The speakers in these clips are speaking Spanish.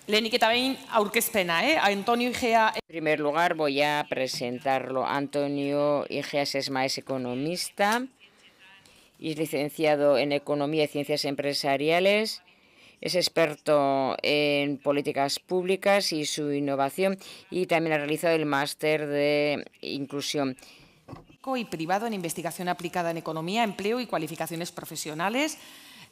Lehenik eta behin aurkezpena, Antonio Igea. En primer lugar, voy a presentarlo. Antonio Igeas es maestro economista y es licenciado en Economía y Ciencias Empresariales. Es experto en políticas públicas y su innovación y también ha realizado el máster de inclusión Y privado en investigación aplicada en economía, empleo y cualificaciones profesionales,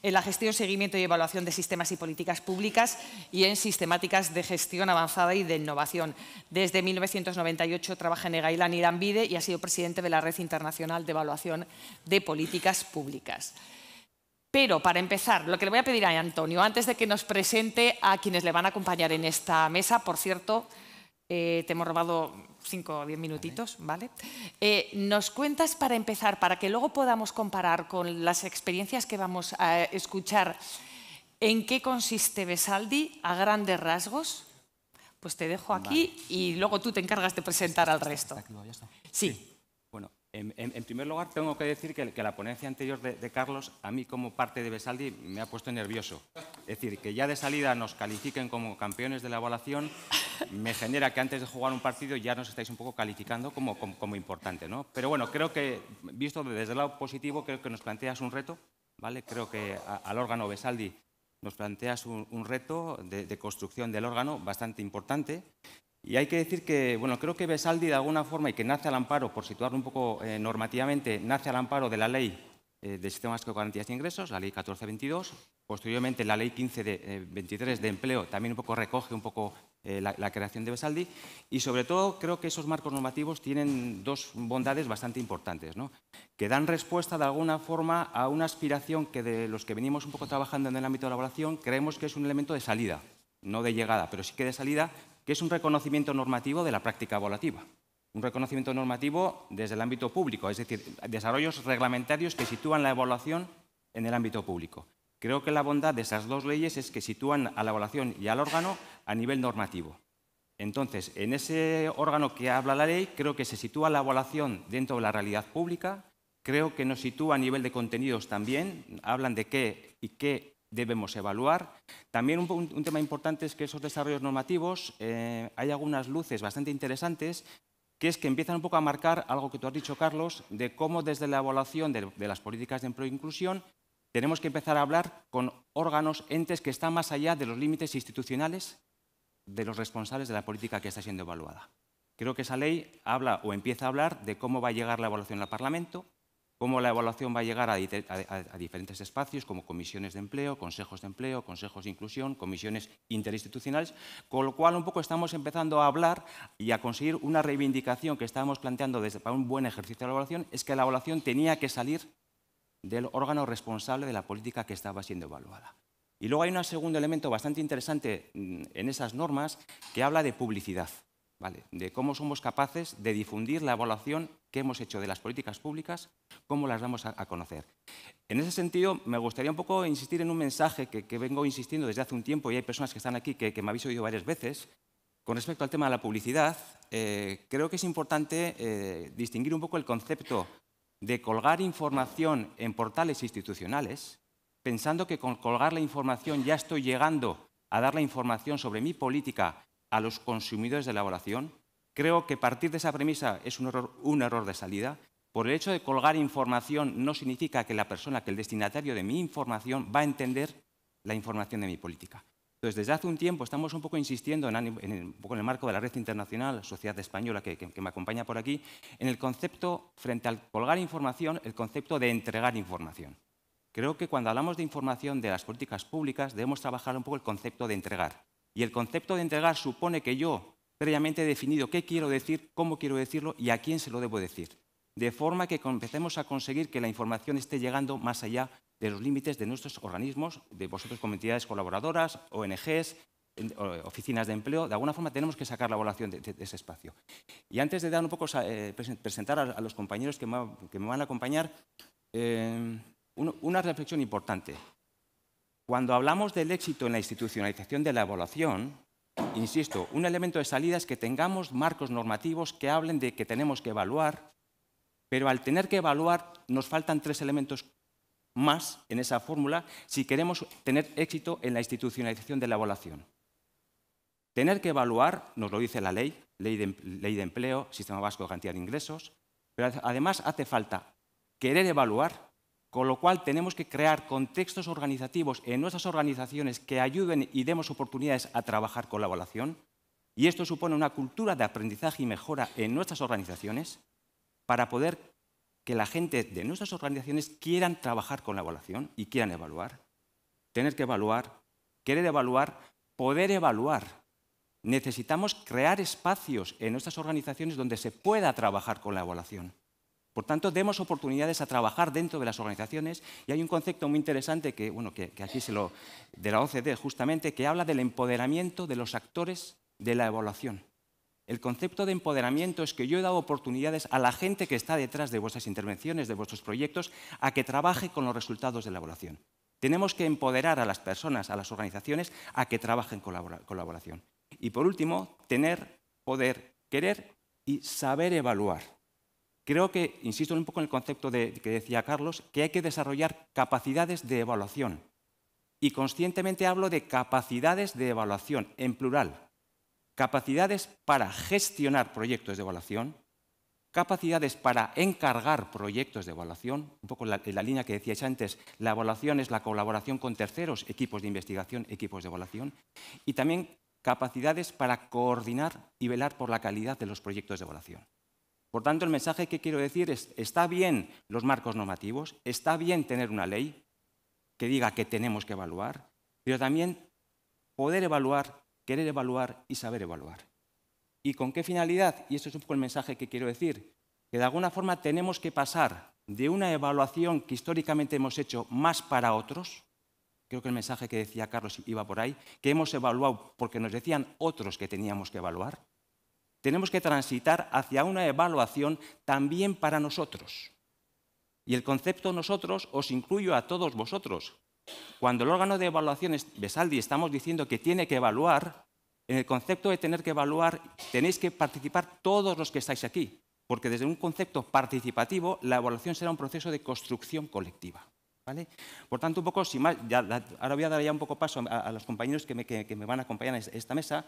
en la gestión, seguimiento y evaluación de sistemas y políticas públicas y en sistemáticas de gestión avanzada y de innovación. Desde 1998 trabaja en Egailan Iranbide y ha sido presidente de la Red Internacional de Evaluación de Políticas Públicas. Pero, para empezar, lo que le voy a pedir a Antonio, antes de que nos presente a quienes le van a acompañar en esta mesa, por cierto, te hemos robado 5 o 10 minutitos, ¿vale? Nos cuentas, para empezar, para que luego podamos comparar con las experiencias que vamos a escuchar, ¿en qué consiste Besaldi a grandes rasgos? Pues te dejo aquí y luego tú te encargas de presentar al resto. Sí. Bueno, en primer lugar tengo que decir que la ponencia anterior de Carlos, a mí como parte de Besaldi, me ha puesto nervioso. Es decir, que ya de salida nos califiquen como campeones de la evaluación me genera que antes de jugar un partido ya nos estáis un poco calificando como importante, ¿no? Pero bueno, creo que, visto desde el lado positivo, creo que nos planteas un reto, ¿vale? Creo que al órgano Besaldi nos planteas un reto de construcción del órgano bastante importante. Y hay que decir que, bueno, creo que Besaldi de alguna forma, y que nace al amparo, por situarlo un poco normativamente, nace al amparo de la Ley del Sistema Vasco de Garantías de Ingresos, la Ley 1422. Posteriormente, la Ley 1523 de Empleo también un poco recoge un poco la creación de Besaldi. Y sobre todo, creo que esos marcos normativos tienen dos bondades bastante importantes, ¿no? Que dan respuesta de alguna forma a una aspiración que de los que venimos un poco trabajando en el ámbito de la evaluación creemos que es un elemento de salida, no de llegada, pero sí que de salida, que es un reconocimiento normativo de la práctica evaluativa. Un reconocimiento normativo desde el ámbito público, es decir, desarrollos reglamentarios que sitúan la evaluación en el ámbito público. Creo que la bondad de esas dos leyes es que sitúan a la evaluación y al órgano a nivel normativo. Entonces, en ese órgano que habla la ley, creo que se sitúa la evaluación dentro de la realidad pública, creo que nos sitúa a nivel de contenidos también, hablan de qué y qué debemos evaluar. También un tema importante es que esos desarrollos normativos, hay algunas luces bastante interesantes, que es que empiezan un poco a marcar algo que tú has dicho, Carlos, de cómo desde la evaluación de las políticas de empleo e inclusión tenemos que empezar a hablar con órganos, entes que están más allá de los límites institucionales de los responsables de la política que está siendo evaluada. Creo que esa ley habla o empieza a hablar de cómo va a llegar la evaluación al Parlamento, cómo la evaluación va a llegar a diferentes espacios como comisiones de empleo, consejos de inclusión, comisiones interinstitucionales, con lo cual un poco estamos empezando a hablar y a conseguir una reivindicación que estábamos planteando para un buen ejercicio de la evaluación, es que la evaluación tenía que salir del órgano responsable de la política que estaba siendo evaluada. Y luego hay un segundo elemento bastante interesante en esas normas que habla de publicidad, ¿vale? De cómo somos capaces de difundir la evaluación que hemos hecho de las políticas públicas, cómo las damos a conocer. En ese sentido, me gustaría un poco insistir en un mensaje que vengo insistiendo desde hace un tiempo, y hay personas que están aquí que me habéis oído varias veces. Con respecto al tema de la publicidad, creo que es importante distinguir un poco el concepto de colgar información en portales institucionales, pensando que con colgar la información ya estoy llegando a dar la información sobre mi política a los consumidores de la evaluación. Creo que partir de esa premisa es un error de salida. Por el hecho de colgar información no significa que la persona, que el destinatario de mi información va a entender la información de mi política. Entonces, desde hace un tiempo estamos un poco insistiendo un poco en el marco de la Red Internacional, Sociedad Española, que me acompaña por aquí, en el concepto, frente al colgar información, el concepto de entregar información. Creo que cuando hablamos de información de las políticas públicas debemos trabajar un poco el concepto de entregar. Y el concepto de entregar supone que yo previamente he definido qué quiero decir, cómo quiero decirlo y a quién se lo debo decir. De forma que empecemos a conseguir que la información esté llegando más allá de los límites de nuestros organismos, de vosotros como entidades colaboradoras, ONGs, oficinas de empleo. De alguna forma tenemos que sacar la evaluación de ese espacio. Y antes de dar un poco, presentar a los compañeros que me van a acompañar, una reflexión importante. Cuando hablamos del éxito en la institucionalización de la evaluación, insisto, un elemento de salida es que tengamos marcos normativos que hablen de que tenemos que evaluar, pero al tener que evaluar nos faltan 3 elementos más en esa fórmula si queremos tener éxito en la institucionalización de la evaluación. Tener que evaluar, nos lo dice la ley de empleo, Sistema Vasco de Garantía de Ingresos, pero además hace falta querer evaluar, con lo cual tenemos que crear contextos organizativos en nuestras organizaciones que ayuden y demos oportunidades a trabajar con la evaluación. Y esto supone una cultura de aprendizaje y mejora en nuestras organizaciones para poder que la gente de nuestras organizaciones quieran trabajar con la evaluación y quieran evaluar. Tener que evaluar, querer evaluar, poder evaluar. Necesitamos crear espacios en nuestras organizaciones donde se pueda trabajar con la evaluación. Por tanto, demos oportunidades a trabajar dentro de las organizaciones y hay un concepto muy interesante que aquí de la OCDE justamente, que habla del empoderamiento de los actores de la evaluación. El concepto de empoderamiento es que yo he dado oportunidades a la gente que está detrás de vuestras intervenciones, de vuestros proyectos, a que trabaje con los resultados de la evaluación. Tenemos que empoderar a las personas, a las organizaciones, a que trabajen con la evaluación. Y por último, tener, poder, querer y saber evaluar. Creo que, insisto un poco en el concepto que decía Carlos, que hay que desarrollar capacidades de evaluación. Y conscientemente hablo de capacidades de evaluación, en plural. Capacidades para gestionar proyectos de evaluación, capacidades para encargar proyectos de evaluación, un poco en la línea que decíais antes, la evaluación es la colaboración con terceros, equipos de investigación, equipos de evaluación, y también capacidades para coordinar y velar por la calidad de los proyectos de evaluación. Por tanto, el mensaje que quiero decir es, está bien los marcos normativos, está bien tener una ley que diga que tenemos que evaluar, pero también poder evaluar, querer evaluar y saber evaluar. ¿Y con qué finalidad? Y esto es un poco el mensaje que quiero decir, que de alguna forma tenemos que pasar de una evaluación que históricamente hemos hecho más para otros, creo que el mensaje que decía Carlos iba por ahí, que hemos evaluado porque nos decían otros que teníamos que evaluar. Tenemos que transitar hacia una evaluación también para nosotros. Y el concepto nosotros os incluyo a todos vosotros. Cuando el órgano de evaluación es Besaldi estamos diciendo que tiene que evaluar, en el concepto de tener que evaluar tenéis que participar todos los que estáis aquí, porque desde un concepto participativo la evaluación será un proceso de construcción colectiva. ¿Vale? Por tanto, un poco, sin más, ahora voy a dar ya un poco paso a los compañeros que me van a acompañar en esta mesa.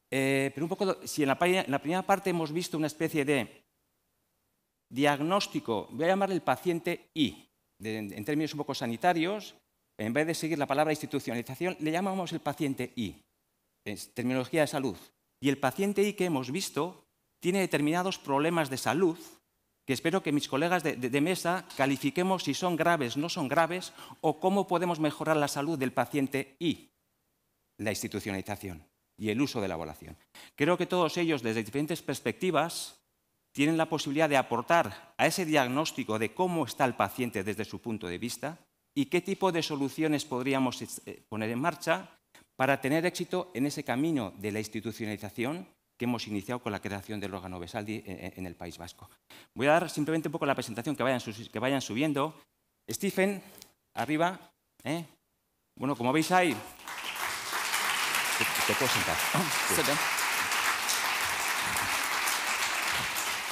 Pero un poco, si en la primera parte hemos visto una especie de diagnóstico, voy a llamarle el paciente I, en términos un poco sanitarios, en vez de seguir la palabra institucionalización, le llamamos el paciente I, es terminología de salud. Y el paciente I que hemos visto tiene determinados problemas de salud que espero que mis colegas de mesa califiquemos si son graves, no son graves, o cómo podemos mejorar la salud del paciente I, la institucionalización y el uso de la evaluación. Creo que todos ellos, desde diferentes perspectivas, tienen la posibilidad de aportar a ese diagnóstico de cómo está el paciente desde su punto de vista y qué tipo de soluciones podríamos poner en marcha para tener éxito en ese camino de la institucionalización que hemos iniciado con la creación del órgano Besaldi en el País Vasco. Voy a dar simplemente un poco la presentación, que vayan subiendo. Stephen, arriba. Bueno, como veis ahí... Te puedo sentar.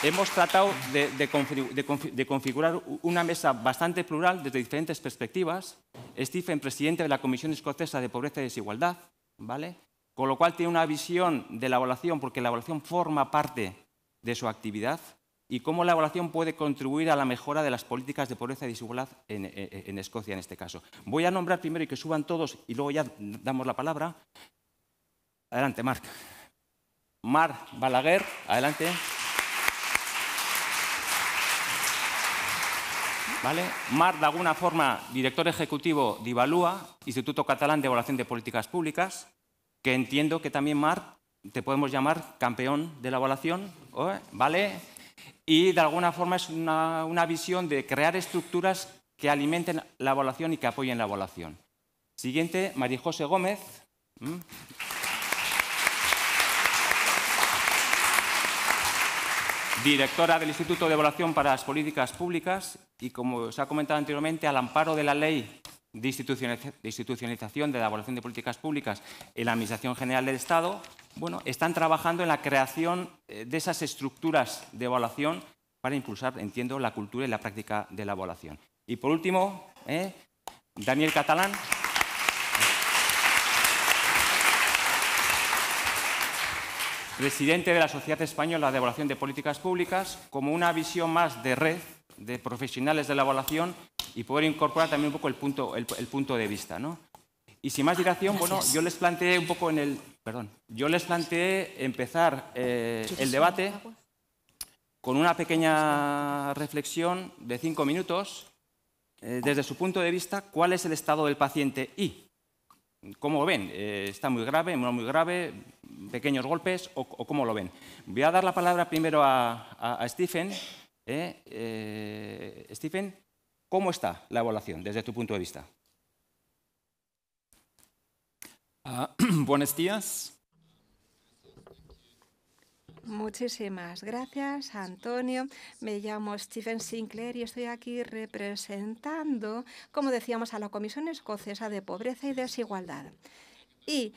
Hemos tratado de configurar una mesa bastante plural desde diferentes perspectivas. Stephen, presidente de la Comisión Escocesa de Pobreza y Desigualdad, ¿vale? Con lo cual tiene una visión de la evaluación, porque la evaluación forma parte de su actividad, y cómo la evaluación puede contribuir a la mejora de las políticas de pobreza y desigualdad en Escocia, en este caso. Voy a nombrar primero y que suban todos, y luego ya damos la palabra. Adelante, Marc. Marc Balaguer, adelante. ¿Vale? Marc, de alguna forma, director ejecutivo de Ivalua, Instituto Catalán de Evaluación de Políticas Públicas, que entiendo que también, Marc, te podemos llamar campeón de la evaluación, ¿vale? Y de alguna forma es una visión de crear estructuras que alimenten la evaluación y que apoyen la evaluación. Siguiente, María José Gómez. Directora del Instituto de Evaluación para las Políticas Públicas y, como se ha comentado anteriormente, al amparo de la Ley de institucionalización de la evaluación de políticas públicas en la Administración General del Estado, bueno, están trabajando en la creación de esas estructuras de evaluación para impulsar, entiendo, la cultura y la práctica de la evaluación. Y por último, Daniel Catalán. presidente de la Sociedad Española de Evaluación de Políticas Públicas, como una visión más de red de profesionales de la evaluación y poder incorporar también un poco el punto de vista, ¿no? Y sin más dilación, bueno, yo les planteé un poco empezar el debate con una pequeña reflexión de 5 minutos, desde su punto de vista, ¿cuál es el estado del paciente y cómo lo ven? ¿Está muy grave, no muy grave, pequeños golpes o cómo lo ven? Voy a dar la palabra primero a Stephen. Stephen, ¿cómo está la evaluación desde tu punto de vista? Buenos días. Muchísimas gracias, Antonio. Me llamo Stephen Sinclair y estoy aquí representando, como decíamos, a la Comisión Escocesa de Pobreza y Desigualdad. Y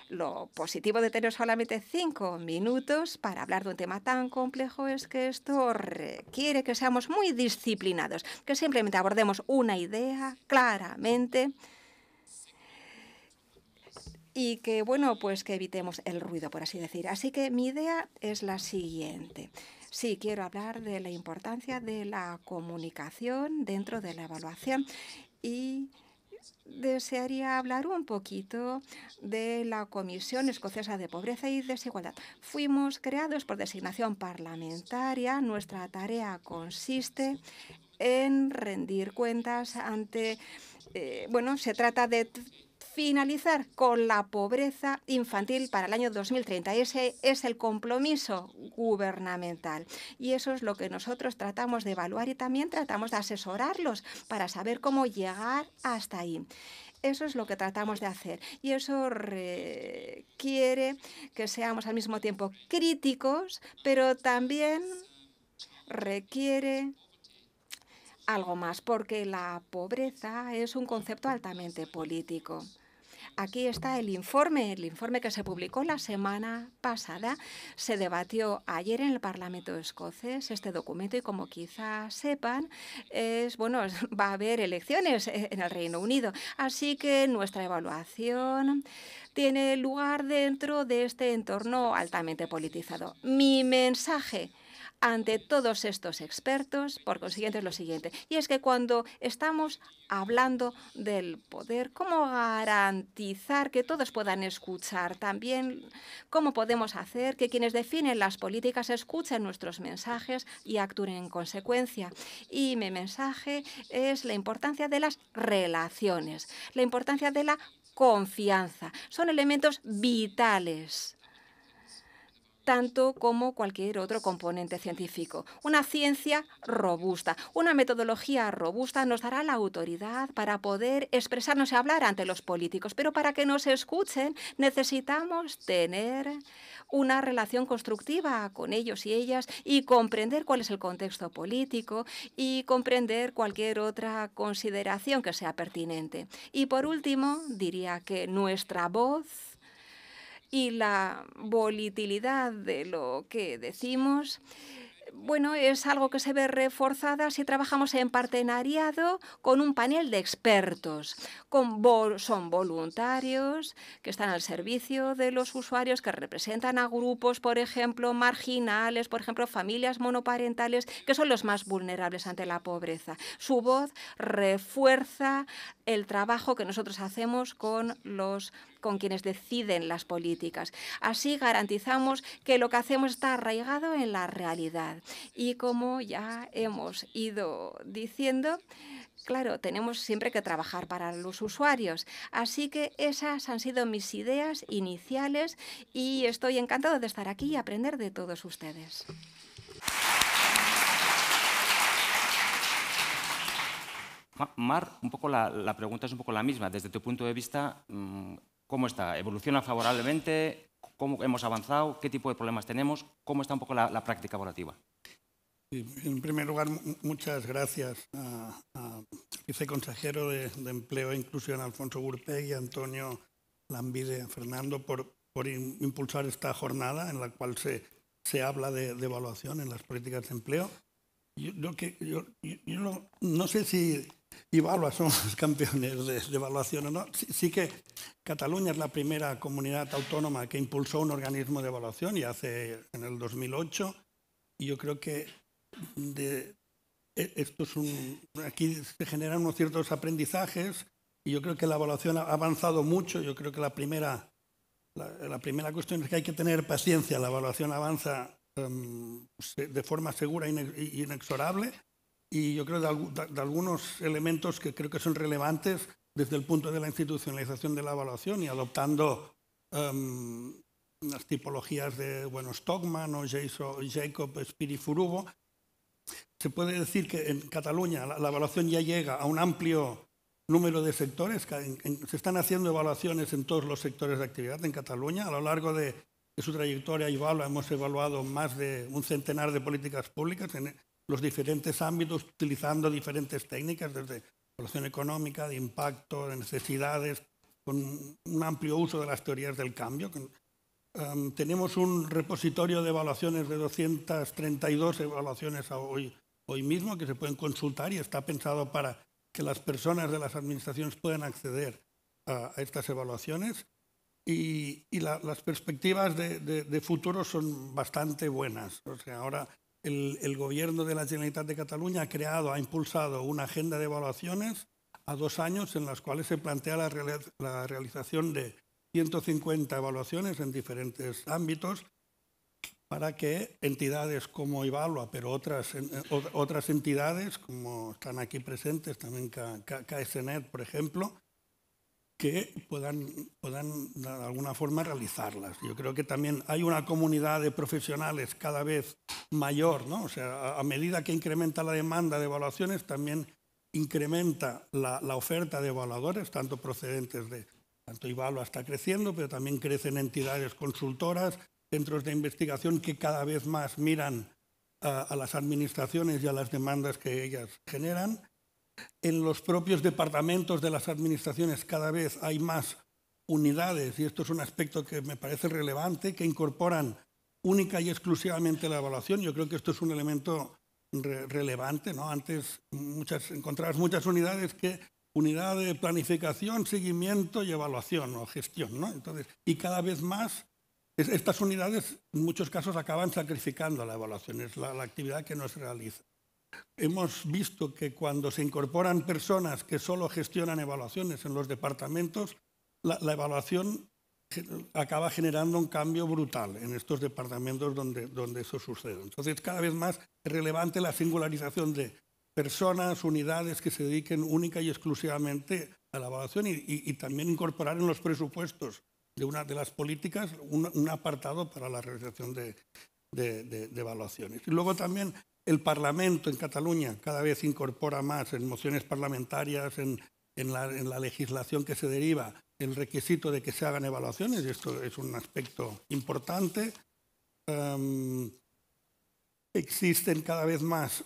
lo positivo de tener solamente 5 minutos para hablar de un tema tan complejo es que esto requiere que seamos muy disciplinados, que simplemente abordemos una idea claramente y que, bueno, pues que evitemos el ruido, por así decir. Así que mi idea es la siguiente. Sí, quiero hablar de la importancia de la comunicación dentro de la evaluación y desearía hablar un poquito de la Comisión Escocesa de Pobreza y Desigualdad. Fuimos creados por designación parlamentaria. Nuestra tarea consiste en rendir cuentas ante... se trata de finalizar con la pobreza infantil para el año 2030. Ese es el compromiso gubernamental y eso es lo que nosotros tratamos de evaluar y también tratamos de asesorarlos para saber cómo llegar hasta ahí. Eso es lo que tratamos de hacer y eso requiere que seamos al mismo tiempo críticos, pero también requiere algo más, porque la pobreza es un concepto altamente político. Aquí está el informe que se publicó la semana pasada. Se debatió ayer en el Parlamento escocés este documento y, como quizás sepan, va a haber elecciones en el Reino Unido. Así que nuestra evaluación tiene lugar dentro de este entorno altamente politizado. Mi mensaje ante todos estos expertos, por consiguiente, es lo siguiente. Y es que cuando estamos hablando del poder, ¿cómo garantizar que todos puedan escuchar? También, ¿cómo podemos hacer que quienes definen las políticas escuchen nuestros mensajes y actúen en consecuencia? Y mi mensaje es la importancia de las relaciones, la importancia de la confianza. Son elementos vitales, tanto como cualquier otro componente científico. Una ciencia robusta, una metodología robusta nos dará la autoridad para poder expresarnos y hablar ante los políticos, pero para que nos escuchen necesitamos tener una relación constructiva con ellos y ellas y comprender cuál es el contexto político y comprender cualquier otra consideración que sea pertinente. Y por último, diría que nuestra voz y la volatilidad de lo que decimos, es algo que se ve reforzada si trabajamos en partenariado con un panel de expertos. Son voluntarios que están al servicio de los usuarios, que representan a grupos, por ejemplo, marginales, por ejemplo, familias monoparentales, que son los más vulnerables ante la pobreza. Su voz refuerza el trabajo que nosotros hacemos con quienes deciden las políticas. Así garantizamos que lo que hacemos está arraigado en la realidad. Y como ya hemos ido diciendo, claro, tenemos siempre que trabajar para los usuarios. Así que esas han sido mis ideas iniciales y estoy encantado de estar aquí y aprender de todos ustedes. Mar, un poco la pregunta es un poco la misma. Desde tu punto de vista, ¿cómo está? ¿Evoluciona favorablemente? ¿Cómo hemos avanzado? ¿Qué tipo de problemas tenemos? ¿Cómo está un poco la práctica evaluativa? En primer lugar, muchas gracias al viceconsejero de Empleo e Inclusión, Alfonso Gurpegui, a Antonio Lambide, a Fernando, por impulsar esta jornada en la cual se habla de evaluación en las políticas de empleo. Yo no sé si Ivalua son los campeones de evaluación o no. Sí que Cataluña es la primera comunidad autónoma que impulsó un organismo de evaluación y hace en el 2008. Y yo creo que aquí se generan unos ciertos aprendizajes y yo creo que la evaluación ha avanzado mucho. Yo creo que la primera cuestión es que hay que tener paciencia. La evaluación avanza de forma segura e inexorable. Y yo creo de algunos elementos que creo que son relevantes desde el punto de la institucionalización de la evaluación y adoptando las tipologías de Stockman o Jacob Spirifurubo. Se puede decir que en Cataluña la evaluación ya llega a un amplio número de sectores. Se están haciendo evaluaciones en todos los sectores de actividad en Cataluña. A lo largo de su trayectoria Ivalua hemos evaluado más de un centenar de políticas públicas en los diferentes ámbitos, utilizando diferentes técnicas, desde evaluación económica, de impacto, de necesidades, con un amplio uso de las teorías del cambio. Tenemos un repositorio de evaluaciones de 232 evaluaciones hoy mismo que se pueden consultar y está pensado para que las personas de las administraciones puedan acceder a estas evaluaciones. Y las perspectivas de futuro son bastante buenas. O sea, ahora el gobierno de la Generalitat de Cataluña ha impulsado una agenda de evaluaciones a 2 años en las cuales se plantea la realización de 150 evaluaciones en diferentes ámbitos para que entidades como Ivalua, pero otras entidades, como están aquí presentes, también KSNet, por ejemplo, que puedan de alguna forma realizarlas. Yo creo que también hay una comunidad de profesionales cada vez mayor, ¿no? O sea, a medida que incrementa la demanda de evaluaciones, también incrementa la oferta de evaluadores, tanto procedentes de... Tanto Ivalua está creciendo, pero también crecen entidades consultoras, centros de investigación que cada vez más miran a las administraciones y a las demandas que ellas generan. En los propios departamentos de las administraciones cada vez hay más unidades, y esto es un aspecto que me parece relevante, que incorporan única y exclusivamente la evaluación. Yo creo que esto es un elemento relevante, ¿no? Antes encontrabas muchas unidades unidad de planificación, seguimiento y evaluación o gestión, ¿no? Entonces, y cada vez más estas unidades en muchos casos acaban sacrificando la evaluación, es la actividad que no se realiza. Hemos visto que cuando se incorporan personas que solo gestionan evaluaciones en los departamentos, la evaluación acaba generando un cambio brutal en estos departamentos donde eso sucede. Entonces, cada vez más es relevante la singularización de personas, unidades que se dediquen única y exclusivamente a la evaluación y también incorporar en los presupuestos de una de las políticas un apartado para la realización de evaluaciones. Y luego también el Parlamento en Cataluña cada vez incorpora más en mociones parlamentarias, en la legislación que se deriva, el requisito de que se hagan evaluaciones, y esto es un aspecto importante. Existen cada vez más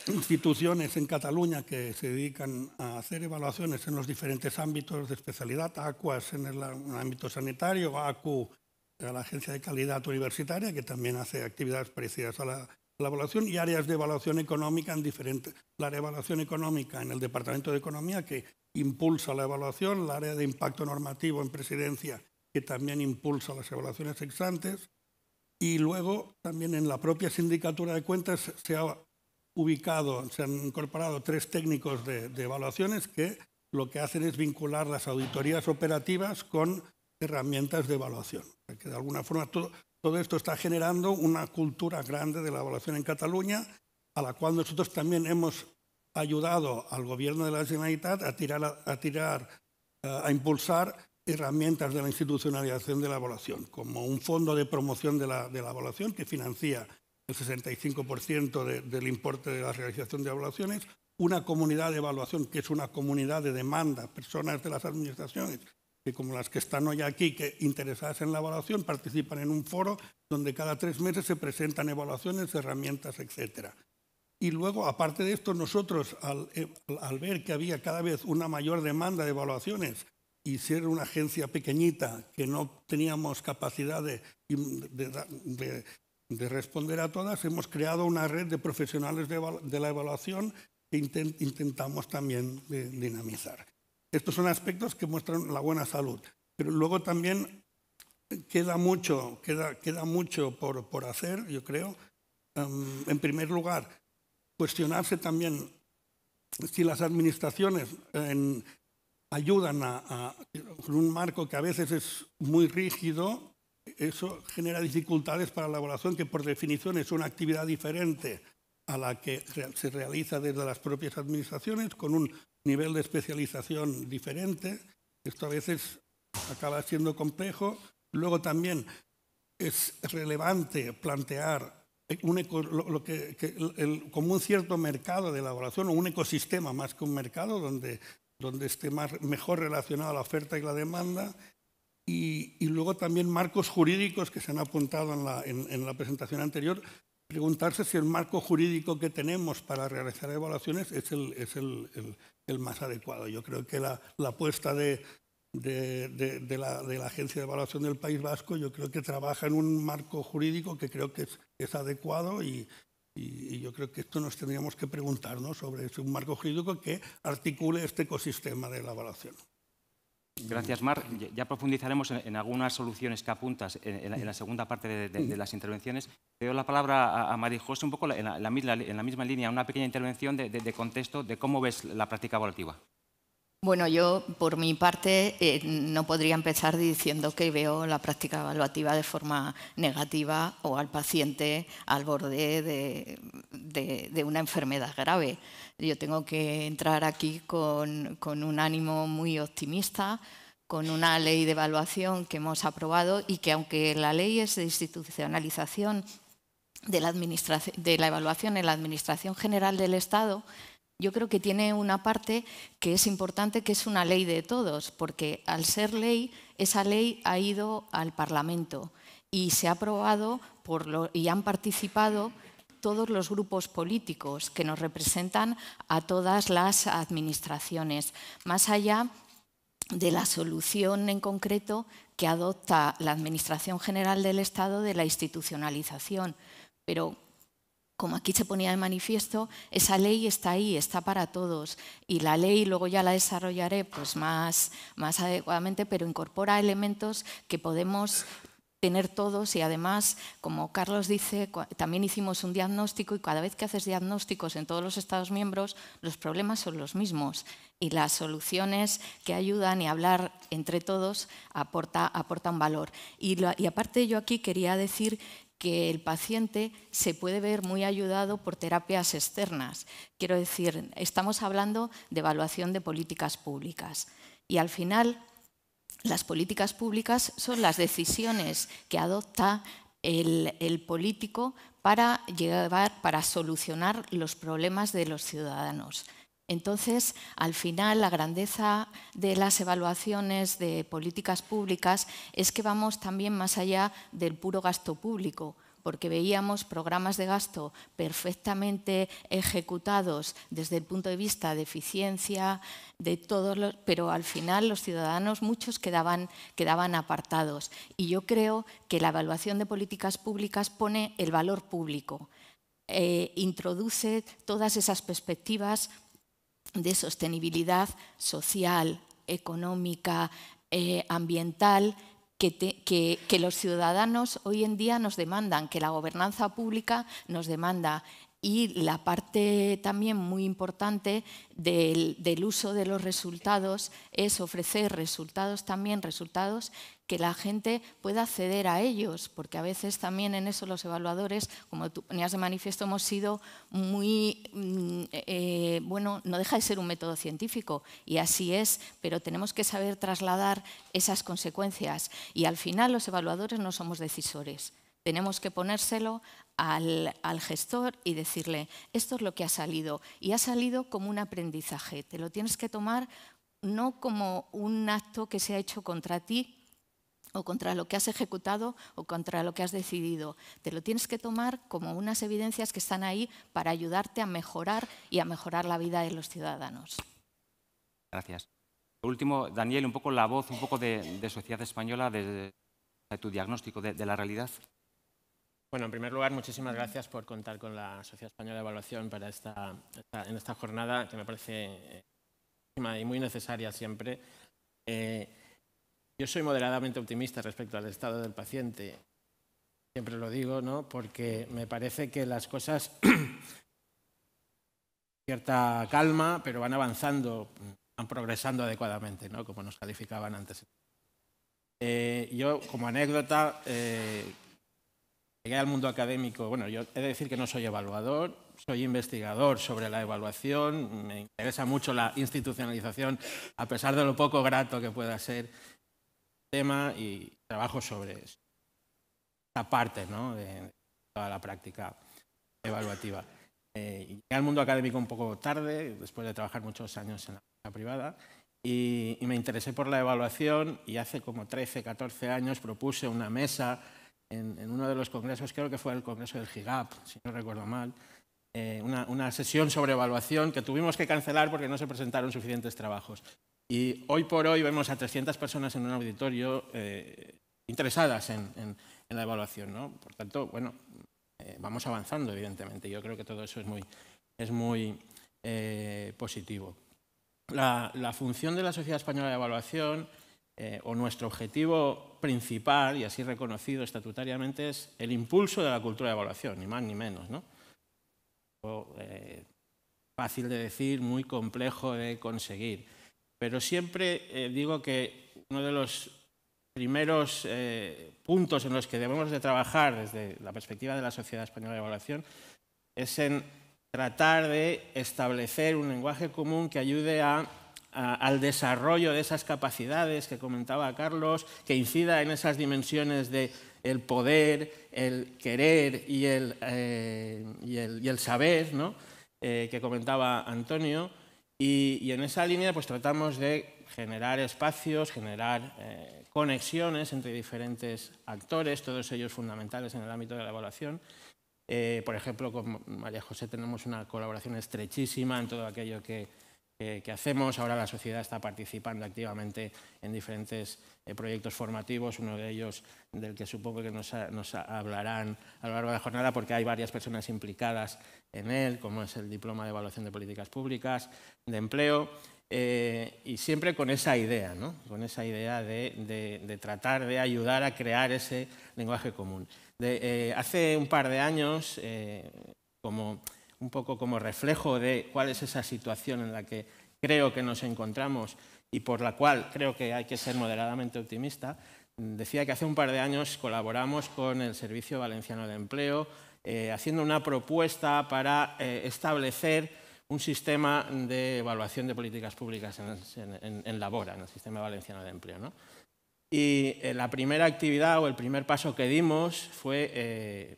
instituciones en Cataluña que se dedican a hacer evaluaciones en los diferentes ámbitos de especialidad, ACUAS en el ámbito sanitario, ACU, la Agencia de Calidad Universitaria, que también hace actividades parecidas a la evaluación, y áreas de evaluación económica en diferentes. La área de evaluación económica en el Departamento de Economía, que impulsa la evaluación, la área de impacto normativo en Presidencia, que también impulsa las evaluaciones ex ante, y luego también en la propia Sindicatura de Cuentas se han incorporado 3 técnicos de evaluaciones que lo que hacen es vincular las auditorías operativas con herramientas de evaluación. O sea, que de alguna forma todo esto está generando una cultura grande de la evaluación en Cataluña, a la cual nosotros también hemos ayudado al Gobierno de la Generalitat a impulsar herramientas de la institucionalización de la evaluación, como un fondo de promoción de la evaluación que financia el 65% del importe de la realización de evaluaciones, una comunidad de evaluación que es una comunidad de demanda, personas de las administraciones que como las que están hoy aquí, que interesadas en la evaluación, participan en un foro donde cada 3 meses se presentan evaluaciones, herramientas, etc. Y luego, aparte de esto, nosotros, al ver que había cada vez una mayor demanda de evaluaciones y ser una agencia pequeñita que no teníamos capacidad de responder a todas, hemos creado una red de profesionales de la evaluación que intentamos también dinamizar. Estos son aspectos que muestran la buena salud, pero luego también queda mucho por hacer, yo creo. En primer lugar, cuestionarse también si las administraciones ayudan con un marco que a veces es muy rígido. Eso genera dificultades para la evaluación, que por definición es una actividad diferente a la que se realiza desde las propias administraciones, con un nivel de especialización diferente. Esto a veces acaba siendo complejo. Luego también es relevante plantear como un cierto mercado de la evaluación, o un ecosistema más que un mercado, donde esté mejor relacionada la oferta y la demanda. Y luego también marcos jurídicos que se han apuntado en la presentación anterior. Preguntarse si el marco jurídico que tenemos para realizar evaluaciones es el más adecuado. Yo creo que la apuesta de la Agencia de Evaluación del País Vasco, yo creo que trabaja en un marco jurídico que creo que es adecuado, y yo creo que esto nos tendríamos que preguntar, ¿no?, sobre un marco jurídico que articule este ecosistema de la evaluación. Gracias, Mar. Ya profundizaremos en algunas soluciones que apuntas en la segunda parte de las intervenciones. Te doy la palabra a María José, un poco en la misma línea, una pequeña intervención de contexto de cómo ves la práctica evaluativa. Bueno, yo por mi parte no podría empezar diciendo que veo la práctica evaluativa de forma negativa o al paciente al borde de una enfermedad grave. Yo tengo que entrar aquí con un ánimo muy optimista, con una ley de evaluación que hemos aprobado y que, aunque la ley es de institucionalización de la evaluación en la Administración General del Estado, yo creo que tiene una parte que es importante, que es una ley de todos, porque al ser ley, esa ley ha ido al Parlamento y se ha aprobado y han participado todos los grupos políticos que nos representan a todas las administraciones, más allá de la solución en concreto que adopta la Administración General del Estado de la institucionalización. Pero, como aquí se ponía de manifiesto, esa ley está ahí, está para todos, y la ley luego ya la desarrollaré pues más adecuadamente, pero incorpora elementos que podemos tener todos, y además, como Carlos dice, también hicimos un diagnóstico, y cada vez que haces diagnósticos en todos los Estados miembros, los problemas son los mismos, y las soluciones que ayudan y hablar entre todos aportan valor. Y aparte, yo aquí quería decir que el paciente se puede ver muy ayudado por terapias externas. Quiero decir, estamos hablando de evaluación de políticas públicas, y al final las políticas públicas son las decisiones que adopta el político para solucionar los problemas de los ciudadanos. Entonces, al final, la grandeza de las evaluaciones de políticas públicas es que vamos también más allá del puro gasto público, porque veíamos programas de gasto perfectamente ejecutados desde el punto de vista de eficiencia, pero al final los ciudadanos, muchos quedaban apartados. Y yo creo que la evaluación de políticas públicas pone el valor público, introduce todas esas perspectivas de sostenibilidad social, económica, ambiental, que los ciudadanos hoy en día nos demandan, que la gobernanza pública nos demanda. Y la parte también muy importante del uso de los resultados es ofrecer resultados que la gente pueda acceder a ellos, porque a veces también en eso los evaluadores, como tú ponías de manifiesto, hemos sido muy, bueno, no deja de ser un método científico, y así es, pero tenemos que saber trasladar esas consecuencias, y al final los evaluadores no somos decisores. Tenemos que ponérselo al gestor y decirle, esto es lo que ha salido, y ha salido como un aprendizaje. Te lo tienes que tomar no como un acto que se ha hecho contra ti o contra lo que has ejecutado o contra lo que has decidido. Te lo tienes que tomar como unas evidencias que están ahí para ayudarte a mejorar y a mejorar la vida de los ciudadanos. Gracias. Por último, Daniel, un poco la voz de Sociedad Española de tu diagnóstico de la realidad. Bueno, en primer lugar, muchísimas gracias por contar con la Sociedad Española de Evaluación para en esta jornada, que me parece y muy necesaria siempre. Yo soy moderadamente optimista respecto al estado del paciente. Siempre lo digo, ¿no? Porque me parece que las cosas cierta calma, pero van avanzando, van progresando adecuadamente, ¿no? Como nos calificaban antes. Yo, como anécdota, llegué al mundo académico. Bueno, yo he de decir que no soy evaluador, soy investigador sobre la evaluación. Me interesa mucho la institucionalización, a pesar de lo poco grato que pueda ser el tema, y trabajo sobre esta parte, ¿no? de toda la práctica evaluativa. Llegué al mundo académico un poco tarde, después de trabajar muchos años en la privada, y me interesé por la evaluación, y hace como 13, 14 años propuse una mesa en uno de los congresos, creo que fue el congreso del GIGAP, si no recuerdo mal, una sesión sobre evaluación que tuvimos que cancelar porque no se presentaron suficientes trabajos. Y hoy por hoy vemos a 300 personas en un auditorio interesadas en la evaluación, ¿no? Por tanto, bueno, vamos avanzando, evidentemente. Yo creo que todo eso es muy positivo. La función de la Sociedad Española de Evaluación, o nuestro objetivo principal, y así reconocido estatutariamente, es el impulso de la cultura de evaluación, ni más ni menos, ¿no? Fácil de decir, muy complejo de conseguir. Pero siempre digo que uno de los primeros puntos en los que debemos de trabajar desde la perspectiva de la Sociedad Española de Evaluación es en tratar de establecer un lenguaje común que ayude al desarrollo de esas capacidades que comentaba Carlos, que incida en esas dimensiones del poder, el querer y el saber, ¿no? Que comentaba Antonio. Y en esa línea pues tratamos de generar espacios, generar conexiones entre diferentes actores, todos ellos fundamentales en el ámbito de la evaluación. Por ejemplo, con María José tenemos una colaboración estrechísima en todo aquello que hacemos. Ahora la sociedad está participando activamente en diferentes proyectos formativos, uno de ellos del que supongo que nos hablarán a lo largo de la jornada, porque hay varias personas implicadas en él, como es el Diploma de Evaluación de Políticas Públicas, de Empleo, y siempre con esa idea, ¿no? Con esa idea de tratar de ayudar a crear ese lenguaje común. Hace un par de años, un poco como reflejo de cuál es esa situación en la que creo que nos encontramos y por la cual creo que hay que ser moderadamente optimista, decía que hace un par de años colaboramos con el Servicio Valenciano de Empleo haciendo una propuesta para establecer un sistema de evaluación de políticas públicas en Labora, en el Sistema Valenciano de Empleo, ¿no? Y la primera actividad o el primer paso que dimos fue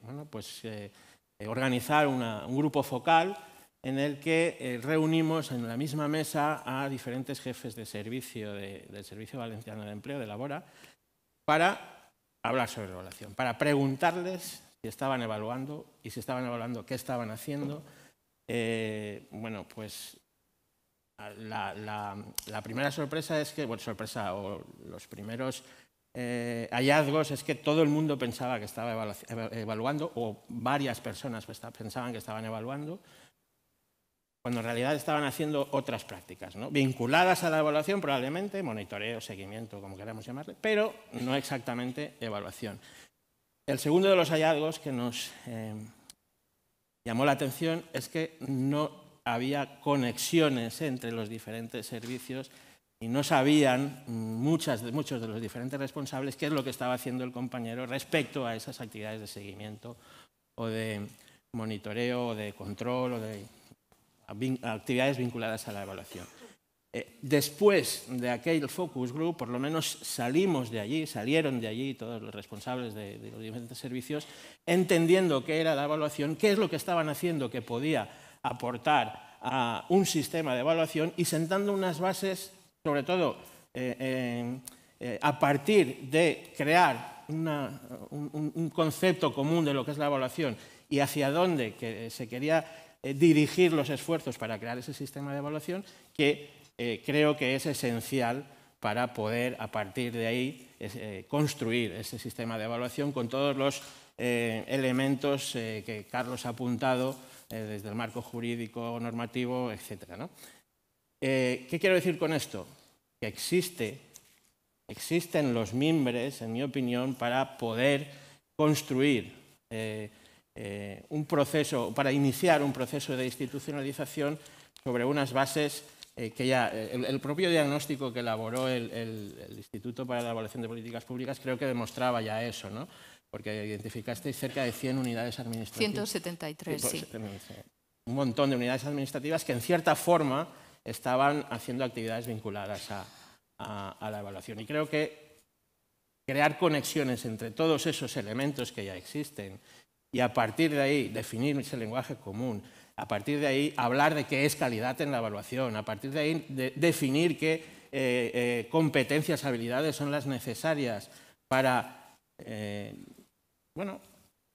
organizar un grupo focal en el que reunimos en la misma mesa a diferentes jefes de servicio del Servicio Valenciano de Empleo, de Labora, para hablar sobre evaluación, para preguntarles si estaban evaluando y si estaban evaluando qué estaban haciendo. Bueno, pues la primera sorpresa es que, bueno, o los primeros hallazgos es que todo el mundo pensaba que estaba evaluando, o varias personas pensaban que estaban evaluando, cuando en realidad estaban haciendo otras prácticas, ¿no? Vinculadas a la evaluación probablemente, monitoreo, seguimiento, como queramos llamarle, pero no exactamente evaluación. El segundo de los hallazgos que nos llamó la atención es que no había conexiones entre los diferentes servicios y no sabían muchos de los diferentes responsables qué es lo que estaba haciendo el compañero respecto a esas actividades de seguimiento o de monitoreo o de control o de actividades vinculadas a la evaluación. Después de aquel focus group, por lo menos salieron de allí todos los responsables de los diferentes servicios, entendiendo qué era la evaluación, qué es lo que estaban haciendo que podía aportar a un sistema de evaluación y sentando unas bases, sobre todo a partir de crear un concepto común de lo que es la evaluación y hacia dónde se quería dirigir los esfuerzos para crear ese sistema de evaluación, que creo que es esencial para poder, a partir de ahí, construir ese sistema de evaluación con todos los elementos que Carlos ha apuntado desde el marco jurídico, normativo, etc., ¿no? ¿Qué quiero decir con esto? Que existen los mimbres, en mi opinión, para poder construir un proceso, para iniciar un proceso de institucionalización sobre unas bases que ya el propio diagnóstico que elaboró el Instituto para la Evaluación de Políticas Públicas creo que demostraba ya eso, ¿no? Porque identificasteis cerca de 100 unidades administrativas. 173, sí. Un montón de unidades administrativas que en cierta forma estaban haciendo actividades vinculadas a la evaluación. Y creo que crear conexiones entre todos esos elementos que ya existen y a partir de ahí definir ese lenguaje común, a partir de ahí hablar de qué es calidad en la evaluación, a partir de ahí definir qué competencias, habilidades son las necesarias para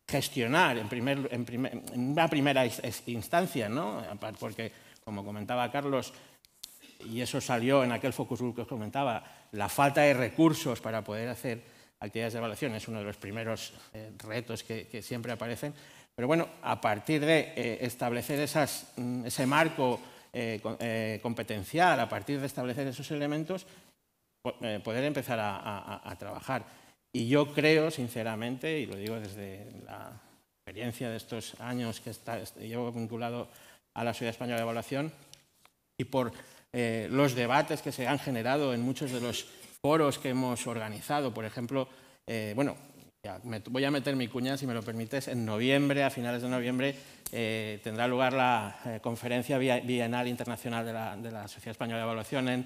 gestionar en una primera instancia, ¿no? Porque, como comentaba Carlos, y eso salió en aquel focus group que os comentaba, la falta de recursos para poder hacer actividades de evaluación es uno de los primeros retos que siempre aparecen. Pero bueno, a partir de establecer ese marco competencial, a partir de establecer esos elementos, poder empezar a trabajar. Y yo creo, sinceramente, y lo digo desde la experiencia de estos años que llevo vinculado a la Sociedad Española de Evaluación y por los debates que se han generado en muchos de los foros que hemos organizado, por ejemplo, voy a meter mi cuña, si me lo permites, en noviembre, a finales de noviembre, tendrá lugar la conferencia bienal internacional de la Sociedad Española de Evaluación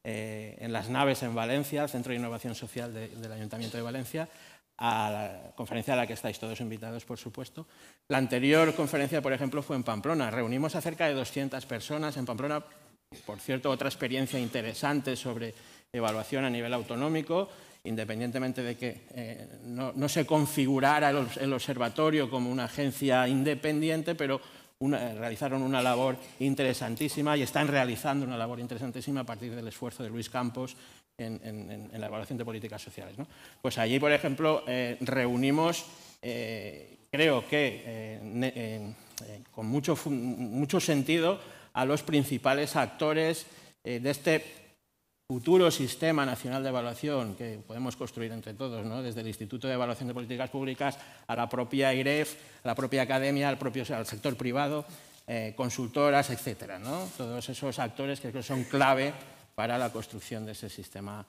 en Las Naves, en Valencia, el Centro de Innovación Social del Ayuntamiento de Valencia, a la conferencia a la que estáis todos invitados, por supuesto. La anterior conferencia, por ejemplo, fue en Pamplona. Reunimos a cerca de 200 personas en Pamplona. Por cierto, otra experiencia interesante sobre evaluación a nivel autonómico, independientemente de que no se configurara el observatorio como una agencia independiente, pero realizaron una labor interesantísima y están realizando una labor interesantísima a partir del esfuerzo de Luis Campos en la evaluación de políticas sociales, ¿no? Pues allí, por ejemplo, reunimos, creo que con mucho sentido, a los principales actores de este futuro sistema nacional de evaluación que podemos construir entre todos, ¿no? Desde el Instituto de Evaluación de Políticas Públicas a la propia IREF, a la propia academia, al sector privado, consultoras, etcétera, ¿no? Todos esos actores que creo que son clave para la construcción de ese sistema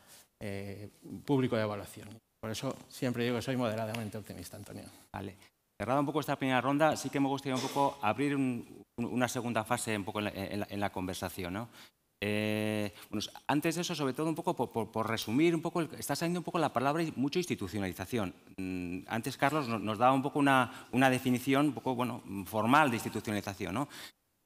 público de evaluación. Por eso siempre digo que soy moderadamente optimista, Antonio. Vale. Cerrada un poco esta primera ronda, sí que me gustaría un poco abrir una segunda fase un poco en la conversación, ¿no? Antes de eso, sobre todo un poco por resumir un poco, está saliendo un poco la palabra mucho institucionalización. Antes Carlos nos daba un poco una definición un poco formal de institucionalización, ¿no?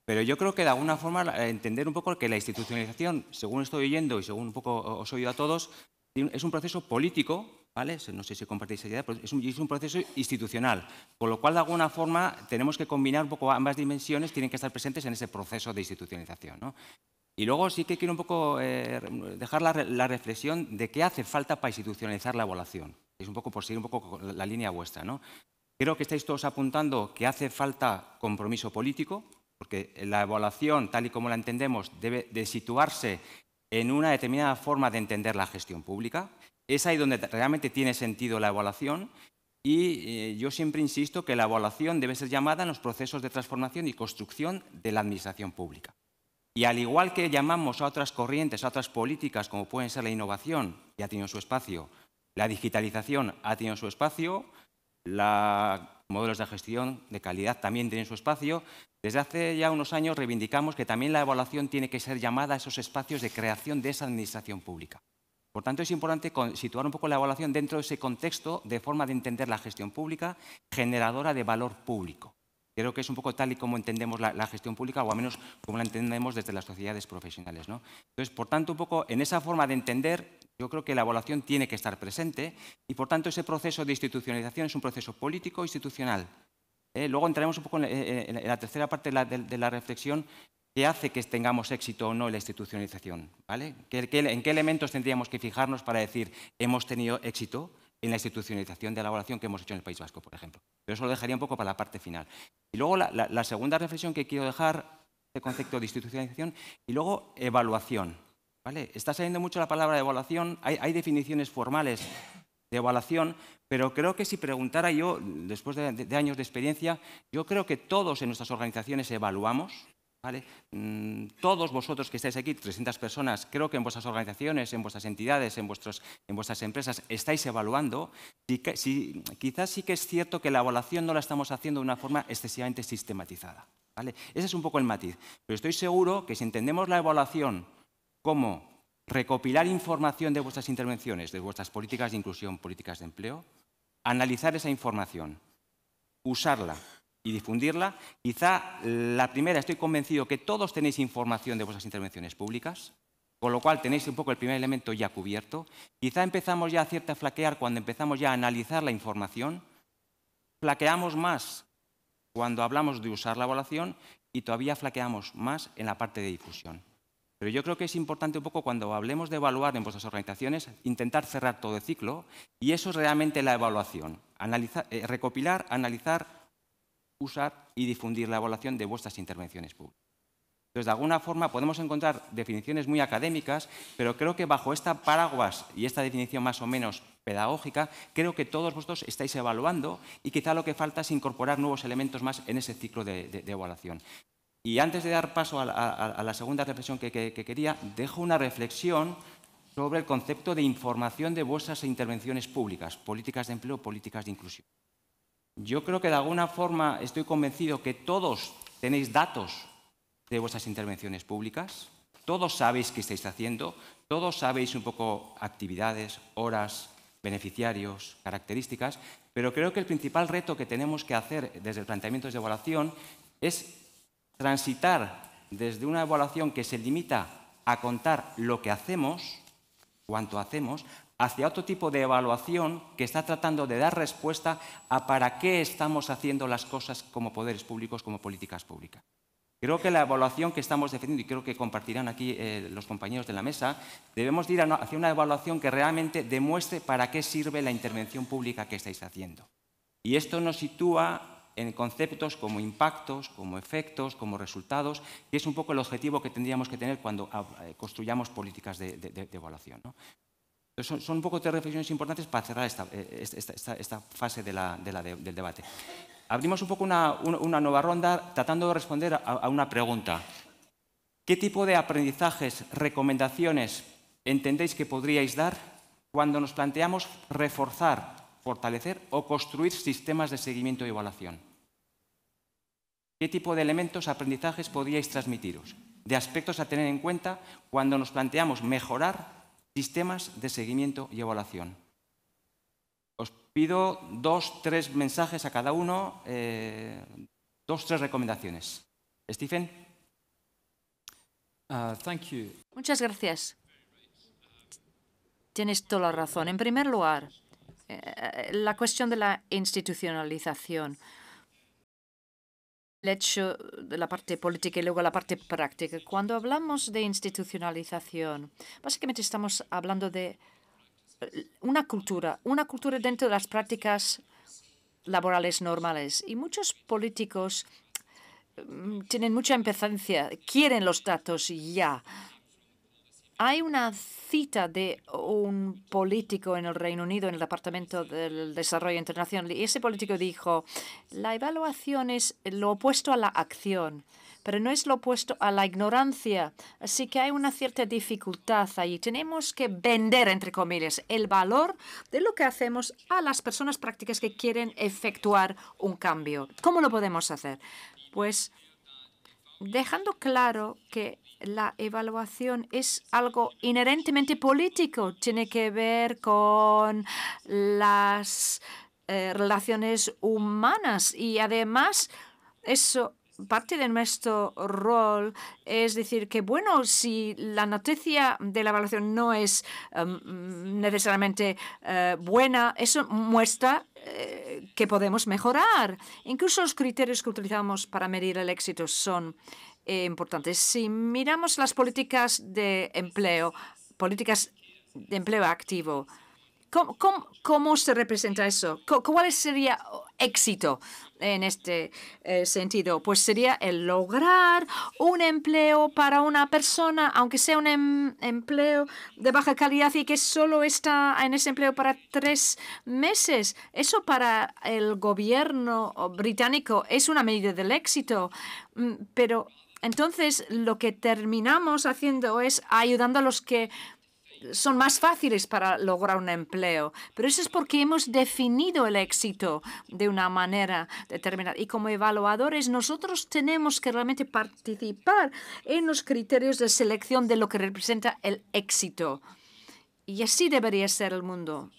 Pero yo creo que de alguna forma entender un poco que la institucionalización, según estoy oyendo y según un poco os he oído a todos, es un proceso político, ¿vale? No sé si compartís esa idea, pero es un proceso institucional, con lo cual de alguna forma tenemos que combinar un poco ambas dimensiones, tienen que estar presentes en ese proceso de institucionalización, ¿no? Y luego sí que quiero un poco dejar la reflexión de qué hace falta para institucionalizar la evaluación. Es un poco por seguir un poco la línea vuestra, ¿no? Creo que estáis todos apuntando que hace falta compromiso político, porque la evaluación, tal y como la entendemos, debe de situarse en una determinada forma de entender la gestión pública. Es ahí donde realmente tiene sentido la evaluación y yo siempre insisto que la evaluación debe ser llamada en los procesos de transformación y construcción de la administración pública. Y al igual que llamamos a otras corrientes, a otras políticas, como pueden ser la innovación, que ha tenido su espacio, la digitalización ha tenido su espacio, los modelos de gestión de calidad también tienen su espacio, desde hace ya unos años reivindicamos que también la evaluación tiene que ser llamada a esos espacios de creación de esa administración pública. Por tanto, es importante situar un poco la evaluación dentro de ese contexto de forma de entender la gestión pública generadora de valor público. Creo que es un poco tal y como entendemos la gestión pública, o al menos como la entendemos desde las sociedades profesionales, ¿no? Entonces, por tanto, un poco en esa forma de entender, yo creo que la evaluación tiene que estar presente y, por tanto, ese proceso de institucionalización es un proceso político-institucional. Luego entraremos un poco en la tercera parte de la reflexión, ¿qué hace que tengamos éxito o no en la institucionalización? ¿Vale? ¿En qué elementos tendríamos que fijarnos para decir hemos tenido éxito en la institucionalización de la evaluación que hemos hecho en el País Vasco, por ejemplo. Pero eso lo dejaría un poco para la parte final. Y luego la segunda reflexión que quiero dejar, este concepto de institucionalización, y luego evaluación. ¿Vale? Está saliendo mucho la palabra evaluación, hay definiciones formales de evaluación, pero creo que si preguntara yo, después de años de experiencia, yo creo que todos en nuestras organizaciones evaluamos. ¿Vale? Todos vosotros que estáis aquí, 300 personas, creo que en vuestras organizaciones, en vuestras entidades, en vuestras empresas, estáis evaluando. Quizás sí que es cierto que la evaluación no la estamos haciendo de una forma excesivamente sistematizada. ¿Vale? Ese es un poco el matiz. Pero estoy seguro que si entendemos la evaluación como recopilar información de vuestras intervenciones, de vuestras políticas de inclusión, políticas de empleo, analizar esa información, usarla y difundirla. Quizá la primera, estoy convencido que todos tenéis información de vuestras intervenciones públicas, con lo cual tenéis un poco el primer elemento ya cubierto. Quizá empezamos ya a flaquear cuando empezamos ya a analizar la información, flaqueamos más cuando hablamos de usar la evaluación y todavía flaqueamos más en la parte de difusión. Pero yo creo que es importante un poco cuando hablemos de evaluar en vuestras organizaciones, intentar cerrar todo el ciclo, y eso es realmente la evaluación. Recopilar, analizar, usar y difundir la evaluación de vuestras intervenciones públicas. Entonces, de alguna forma podemos encontrar definiciones muy académicas, pero creo que bajo esta paraguas y esta definición más o menos pedagógica, creo que todos vosotros estáis evaluando y quizá lo que falta es incorporar nuevos elementos más en ese ciclo de evaluación. Y antes de dar paso a la segunda reflexión que quería, dejo una reflexión sobre el concepto de información de vuestras intervenciones públicas, políticas de empleo, políticas de inclusión. Yo creo que de alguna forma estoy convencido que todos tenéis datos de vuestras intervenciones públicas, todos sabéis qué estáis haciendo, todos sabéis un poco actividades, horas, beneficiarios, características, pero creo que el principal reto que tenemos que hacer desde el planteamiento de evaluación es transitar desde una evaluación que se limita a contar lo que hacemos, cuánto hacemos, hacia otro tipo de evaluación que está tratando de dar respuesta a para qué estamos haciendo las cosas como poderes públicos, como políticas públicas. Creo que la evaluación que estamos defendiendo, y creo que compartirán aquí los compañeros de la mesa, debemos ir hacia una evaluación que realmente demuestre para qué sirve la intervención pública que estáis haciendo. Y esto nos sitúa en conceptos como impactos, como efectos, como resultados, que es un poco el objetivo que tendríamos que tener cuando construyamos políticas de evaluación, ¿no? Entonces, son un poco tres reflexiones importantes para cerrar esta fase del debate. Abrimos un poco una nueva ronda tratando de responder a una pregunta. ¿Qué tipo de aprendizajes, recomendaciones entendéis que podríais dar cuando nos planteamos reforzar, fortalecer o construir sistemas de seguimiento y evaluación? ¿Qué tipo de elementos, aprendizajes podríais transmitiros? De aspectos a tener en cuenta cuando nos planteamos mejorar sistemas de seguimiento y evaluación. Os pido 2, 3 mensajes a cada uno, 2, 3 recomendaciones. Stephen. Thank you. Muchas gracias. Tienes toda la razón. En primer lugar, la cuestión de la institucionalización. El hecho de la parte política y luego la parte práctica. Cuando hablamos de institucionalización, básicamente estamos hablando de una cultura dentro de las prácticas laborales normales. Y muchos políticos tienen mucha impaciencia, quieren los datos ya. Hay una cita de un político en el Reino Unido, en el Departamento del Desarrollo Internacional, y ese político dijo, la evaluación es lo opuesto a la acción, pero no es lo opuesto a la ignorancia. Así que hay una cierta dificultad ahí. Tenemos que vender, entre comillas, el valor de lo que hacemos a las personas prácticas que quieren efectuar un cambio. ¿Cómo lo podemos hacer? Pues dejando claro que la evaluación es algo inherentemente político. Tiene que ver con las relaciones humanas y además eso parte de nuestro rol es decir que, bueno, si la noticia de la evaluación no es necesariamente buena, eso muestra que podemos mejorar. Incluso los criterios que utilizamos para medir el éxito son importantes. Si miramos las políticas de empleo activo, ¿Cómo se representa eso? ¿Cuál sería éxito en este sentido? Pues sería el lograr un empleo para una persona, aunque sea un empleo de baja calidad y que solo está en ese empleo para 3 meses. Eso para el gobierno británico es una medida del éxito, pero entonces lo que terminamos haciendo es ayudando a los que son más fáciles para lograr un empleo. Pero eso es porque hemos definido el éxito de una manera determinada. Y como evaluadores, nosotros tenemos que realmente participar en los criterios de selección de lo que representa el éxito. Y así debería ser el mundo.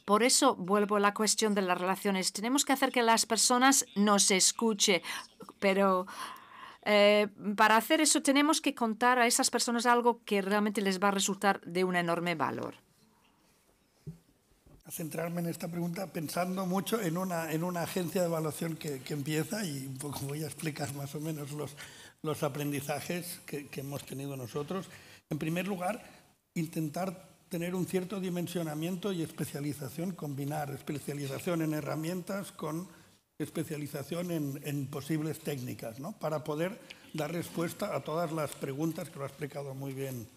Por eso vuelvo a la cuestión de las relaciones. Tenemos que hacer que las personas nos escuchen, pero para hacer eso tenemos que contar a esas personas algo que realmente les va a resultar de un enorme valor. A centrarme en esta pregunta pensando mucho en una agencia de evaluación que empieza, y un poco voy a explicar más o menos los aprendizajes que hemos tenido nosotros. En primer lugar, intentar tener un cierto dimensionamiento y especialización, combinar especialización en herramientas con especialización en posibles técnicas, ¿no? Para poder dar respuesta a todas las preguntas que lo ha explicado muy bien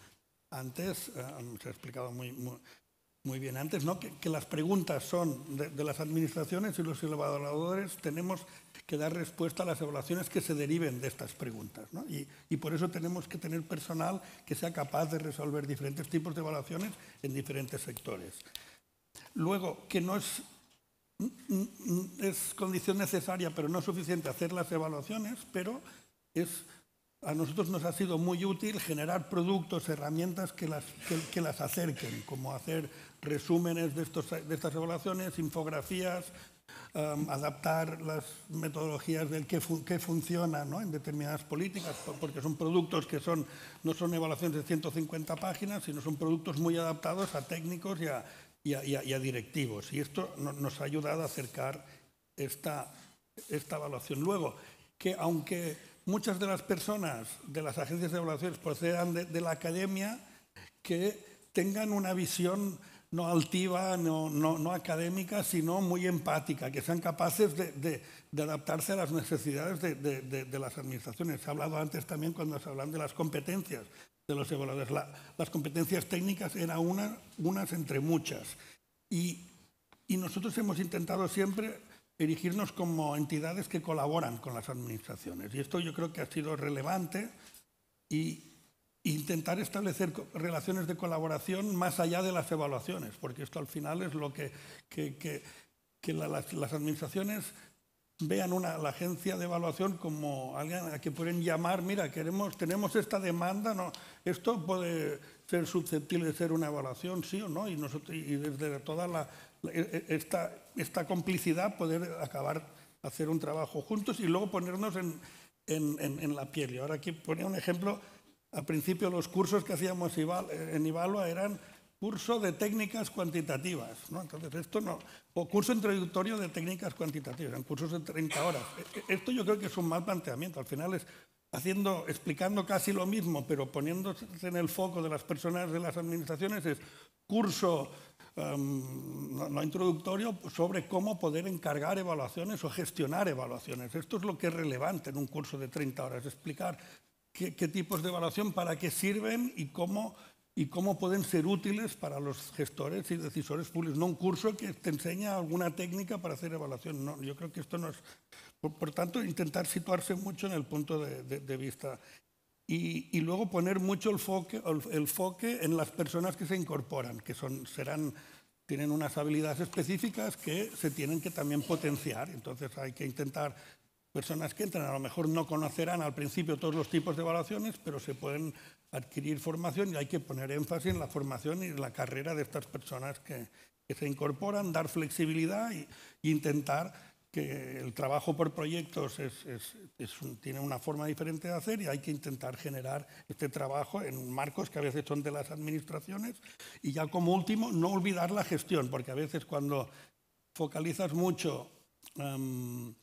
antes, se ha explicado muy bien antes, ¿no? Que las preguntas son de las administraciones, y los evaluadores tenemos que dar respuesta a las evaluaciones que se deriven de estas preguntas, ¿no? Y por eso tenemos que tener personal que sea capaz de resolver diferentes tipos de evaluaciones en diferentes sectores. Luego, que no es condición necesaria, pero no suficiente, hacer las evaluaciones, pero a nosotros nos ha sido muy útil generar productos, herramientas que las acerquen, como hacer resúmenes de estas evaluaciones, infografías, adaptar las metodologías del qué funciona, ¿no? En determinadas políticas, porque son productos que no son evaluaciones de 150 páginas, sino son productos muy adaptados a técnicos y a directivos. Y esto nos ha ayudado a acercar esta evaluación. Luego, que aunque muchas de las personas de las agencias de evaluaciones procedan de la academia, que tengan una visión no altiva, no académica, sino muy empática, que sean capaces de adaptarse a las necesidades de las administraciones. Se ha hablado antes también cuando se hablan de las competencias de los evaluadores. Las competencias técnicas eran unas entre muchas. Y nosotros hemos intentado siempre erigirnos como entidades que colaboran con las administraciones. Y esto yo creo que ha sido relevante, y intentar establecer relaciones de colaboración más allá de las evaluaciones, porque esto al final es lo que las administraciones vean la agencia de evaluación como alguien a que pueden llamar, mira, tenemos esta demanda, ¿no? Esto puede ser susceptible de ser una evaluación, sí o no, y desde toda esta complicidad poder acabar hacer un trabajo juntos y luego ponernos en la piel. Y ahora aquí ponía un ejemplo. Al principio los cursos que hacíamos en Ivalua eran curso de técnicas cuantitativas, ¿no? Entonces esto no, o curso introductorio de técnicas cuantitativas, en cursos de 30 horas. Esto yo creo que es un mal planteamiento. Al final es explicando casi lo mismo, pero poniéndose en el foco de las personas de las administraciones, es curso no introductorio sobre cómo poder encargar evaluaciones o gestionar evaluaciones. Esto es lo que es relevante en un curso de 30 horas, explicar qué tipos de evaluación, para qué sirven y cómo pueden ser útiles para los gestores y decisores públicos. No un curso que te enseña alguna técnica para hacer evaluación. No, yo creo que esto no es... Por tanto, intentar situarse mucho en el punto de vista. Y luego poner mucho el foque en las personas que se incorporan, que tienen unas habilidades específicas que se tienen que también potenciar. Entonces hay que intentar... Personas que entran a lo mejor no conocerán al principio todos los tipos de evaluaciones, pero se pueden adquirir formación, y hay que poner énfasis en la formación y en la carrera de estas personas que se incorporan, dar flexibilidad e intentar que el trabajo por proyectos tiene una forma diferente de hacer, y hay que intentar generar este trabajo en marcos que a veces son de las administraciones. Y ya como último, no olvidar la gestión, porque a veces cuando focalizas mucho en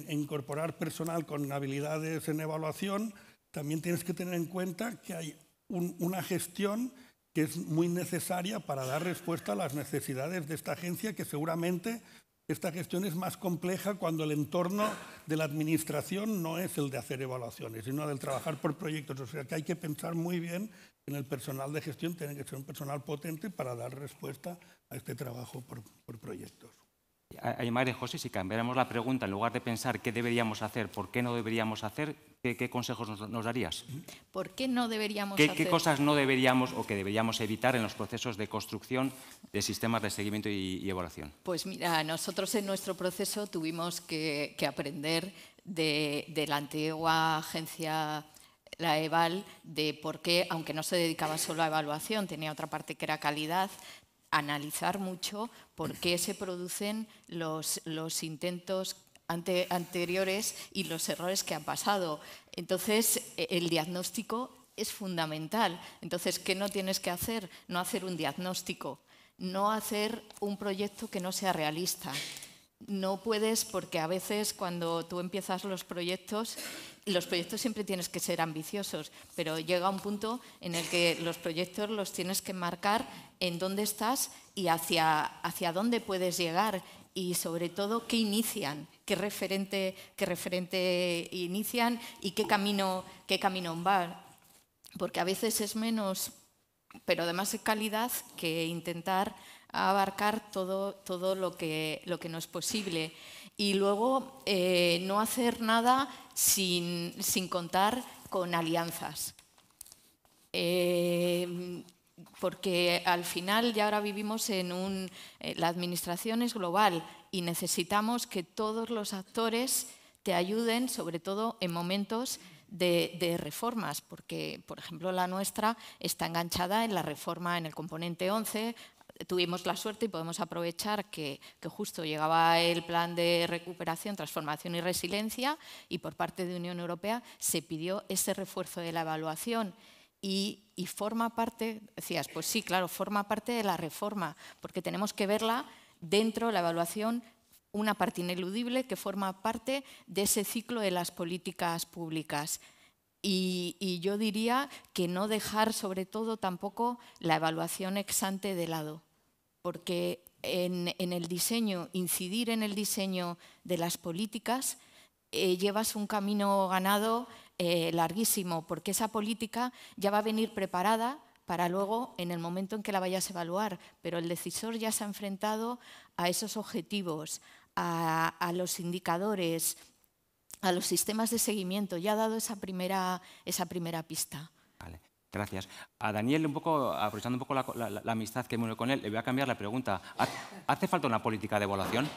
incorporar personal con habilidades en evaluación, también tienes que tener en cuenta que hay una gestión que es muy necesaria para dar respuesta a las necesidades de esta agencia, que seguramente esta gestión es más compleja cuando el entorno de la administración no es el de hacer evaluaciones, sino el de trabajar por proyectos. O sea que hay que pensar muy bien en el personal de gestión, tiene que ser un personal potente para dar respuesta a este trabajo por proyectos. Aymar y José, si cambiáramos la pregunta, en lugar de pensar qué deberíamos hacer, por qué no deberíamos hacer, ¿qué consejos nos darías? ¿Por qué no deberíamos hacer? hacer? ¿Qué cosas no deberíamos o que deberíamos evitar en los procesos de construcción de sistemas de seguimiento y evaluación? Pues mira, nosotros en nuestro proceso tuvimos que aprender de la antigua agencia, la EVAL, de por qué, aunque no se dedicaba solo a evaluación, tenía otra parte que era calidad, analizar mucho por qué se producen los intentos anteriores y los errores que han pasado. Entonces, el diagnóstico es fundamental. Entonces, ¿qué no tienes que hacer? No hacer un diagnóstico, no hacer un proyecto que no sea realista. No puedes, porque a veces cuando tú empiezas los proyectos siempre tienes que ser ambiciosos, pero llega un punto en el que los proyectos los tienes que marcar en dónde estás y hacia dónde puedes llegar y sobre todo qué inician, qué referente inician y qué camino van. Porque a veces es menos, pero además de calidad, que intentar abarcar todo lo que no es posible. Y luego no hacer nada sin contar con alianzas. Porque al final ya ahora vivimos la administración es global y necesitamos que todos los actores te ayuden, sobre todo en momentos de reformas, porque, por ejemplo, la nuestra está enganchada en la reforma en el componente 11. Tuvimos la suerte y podemos aprovechar que justo llegaba el plan de recuperación, transformación y resiliencia y por parte de Unión Europea se pidió ese refuerzo de la evaluación y forma parte, decías, pues sí, claro, forma parte de la reforma, porque tenemos que verla dentro de la evaluación, una parte ineludible que forma parte de ese ciclo de las políticas públicas. Y yo diría que no dejar, sobre todo, tampoco la evaluación ex ante de lado, porque en el diseño, incidir en el diseño de las políticas, llevas un camino ganado larguísimo, porque esa política ya va a venir preparada para luego, en el momento en que la vayas a evaluar, pero el decisor ya se ha enfrentado a esos objetivos, a los indicadores, a los sistemas de seguimiento, ya ha dado esa primera pista. Vale, gracias. A Daniel, aprovechando un poco la amistad que me une con él, le voy a cambiar la pregunta. ¿Hace falta una política de evaluación?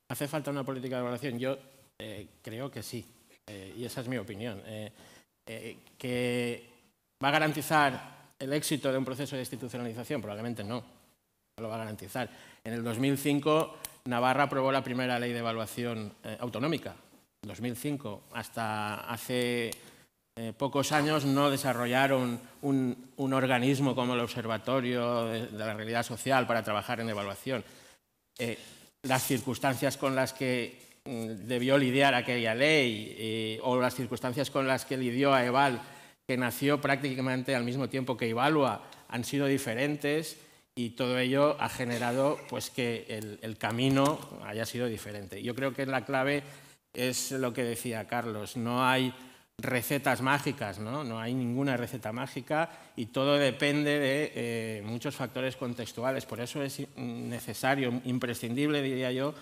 ¿Hace falta una política de evaluación? Yo creo que sí, y esa es mi opinión. ¿Que va a garantizar el éxito de un proceso de institucionalización? Probablemente no lo va a garantizar. En el 2005, Navarra aprobó la primera ley de evaluación autonómica. 2005. Hasta hace pocos años no desarrollaron un organismo como el Observatorio de la Realidad Social para trabajar en evaluación. Las circunstancias con las que debió lidiar aquella ley o las circunstancias con las que lidió a EVAL, que nació prácticamente al mismo tiempo que Evalua, han sido diferentes y todo ello ha generado pues, que el camino haya sido diferente. Yo creo que la clave es lo que decía Carlos, no hay recetas mágicas, no hay ninguna receta mágica y todo depende de muchos factores contextuales. Por eso es necesario, imprescindible, diría yo,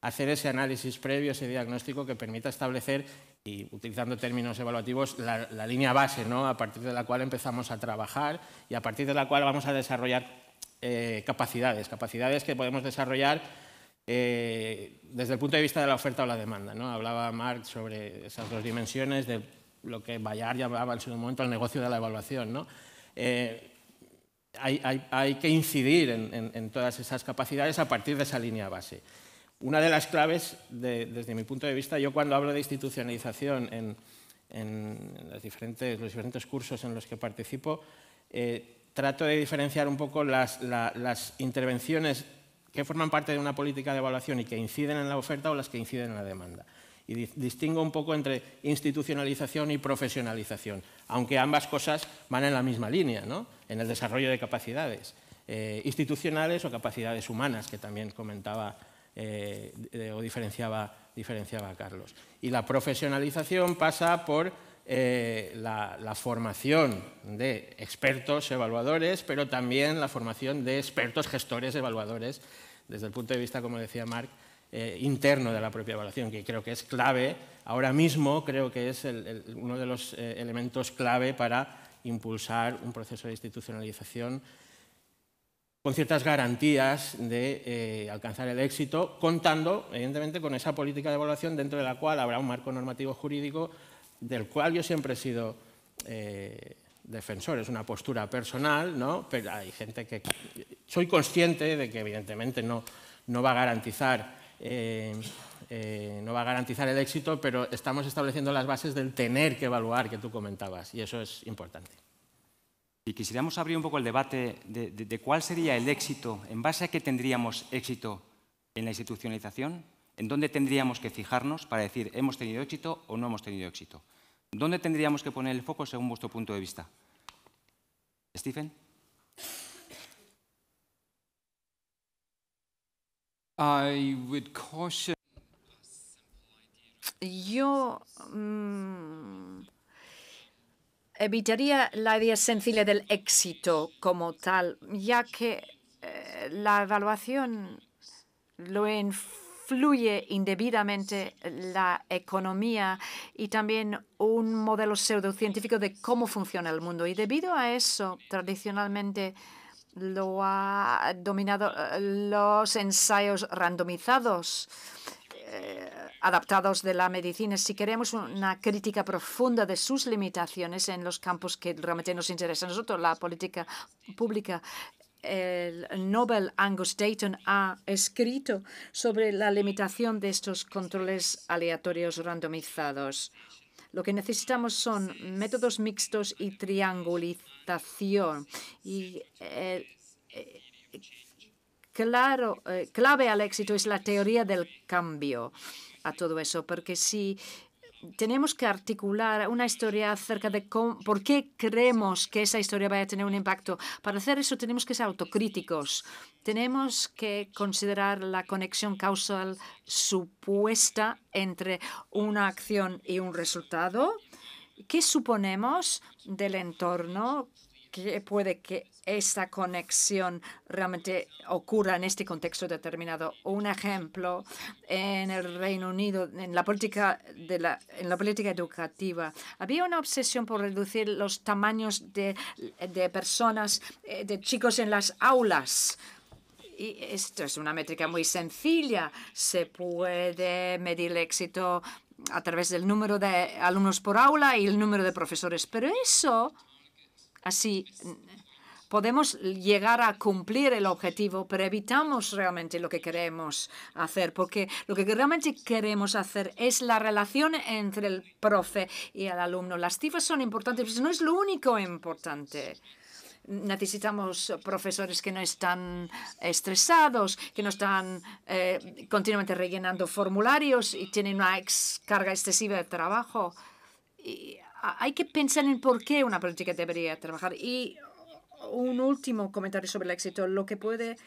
hacer ese análisis previo, ese diagnóstico que permita establecer, y utilizando términos evaluativos, la línea base, a partir de la cual empezamos a trabajar y a partir de la cual vamos a desarrollar capacidades que podemos desarrollar desde el punto de vista de la oferta o la demanda. Hablaba Marc sobre esas dos dimensiones de lo que Bayard llamaba en su momento el negocio de la evaluación. Hay que incidir en todas esas capacidades a partir de esa línea base. Una de las claves, desde mi punto de vista, yo cuando hablo de institucionalización en los diferentes cursos en los que participo, trato de diferenciar un poco las intervenciones que forman parte de una política de evaluación y que inciden en la oferta o las que inciden en la demanda. Y distingo un poco entre institucionalización y profesionalización, aunque ambas cosas van en la misma línea, ¿no? En el desarrollo de capacidades institucionales o capacidades humanas, que también comentaba o diferenciaba Carlos. Y la profesionalización pasa por la formación de expertos evaluadores, pero también la formación de expertos gestores evaluadores, desde el punto de vista, como decía Marc, interno de la propia evaluación, que creo que es clave. Ahora mismo creo que es uno de los elementos clave para impulsar un proceso de institucionalización con ciertas garantías de alcanzar el éxito, contando, evidentemente, con esa política de evaluación dentro de la cual habrá un marco normativo jurídico del cual yo siempre he sido defensor. Es una postura personal, ¿no? Pero hay gente que... Soy consciente de que, evidentemente, no va a garantizar el éxito, pero estamos estableciendo las bases del tener que evaluar que tú comentabas, y eso es importante. Y quisiéramos abrir un poco el debate de cuál sería el éxito, en base a qué tendríamos éxito en la institucionalización, en dónde tendríamos que fijarnos para decir hemos tenido éxito o no hemos tenido éxito. ¿Dónde tendríamos que poner el foco según vuestro punto de vista? ¿Stephen? Yo evitaría la idea sencilla del éxito como tal, ya que la evaluación lo influye indebidamente la economía y también un modelo pseudocientífico de cómo funciona el mundo. Y debido a eso, tradicionalmente lo ha dominado los ensayos randomizados adaptados de la medicina. Si queremos una crítica profunda de sus limitaciones en los campos que realmente nos interesan a nosotros, la política pública, el Nobel Angus Deaton ha escrito sobre la limitación de estos controles aleatorios randomizados. Lo que necesitamos son métodos mixtos y triangulización. Y clave al éxito es la teoría del cambio a todo eso, porque si tenemos que articular una historia acerca de por qué creemos que esa historia vaya a tener un impacto. Para hacer eso tenemos que ser autocríticos. Tenemos que considerar la conexión causal supuesta entre una acción y un resultado. ¿Qué suponemos del entorno? Que puede que esta conexión realmente ocurra en este contexto determinado. Un ejemplo, en el Reino Unido, en la política educativa, había una obsesión por reducir los tamaños de personas, de chicos en las aulas. Y esto es una métrica muy sencilla. Se puede medir el éxito a través del número de alumnos por aula y el número de profesores. Pero eso... Así podemos llegar a cumplir el objetivo, pero evitamos realmente lo que queremos hacer, porque lo que realmente queremos hacer es la relación entre el profe y el alumno. Las cifras son importantes, pero no es lo único importante. Necesitamos profesores que no están estresados, que no están continuamente rellenando formularios y tienen una carga excesiva de trabajo. Y hay que pensar en por qué una política debería trabajar. Y un último comentario sobre el éxito. Lo que puede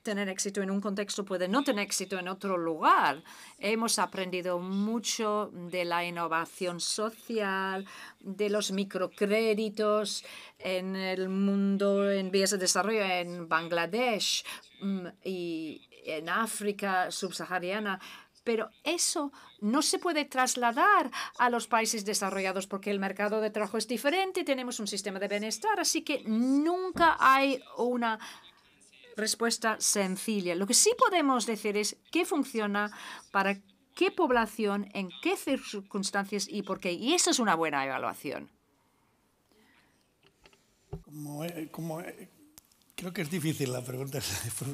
tener éxito en un contexto puede no tener éxito en otro lugar. Hemos aprendido mucho de la innovación social, de los microcréditos en el mundo en vías de desarrollo, en Bangladesh y en África subsahariana. Pero eso no se puede trasladar a los países desarrollados porque el mercado de trabajo es diferente, tenemos un sistema de bienestar, así que nunca hay una respuesta sencilla. Lo que sí podemos decir es qué funciona para qué población, en qué circunstancias y por qué. Y eso es una buena evaluación. Creo que es difícil la pregunta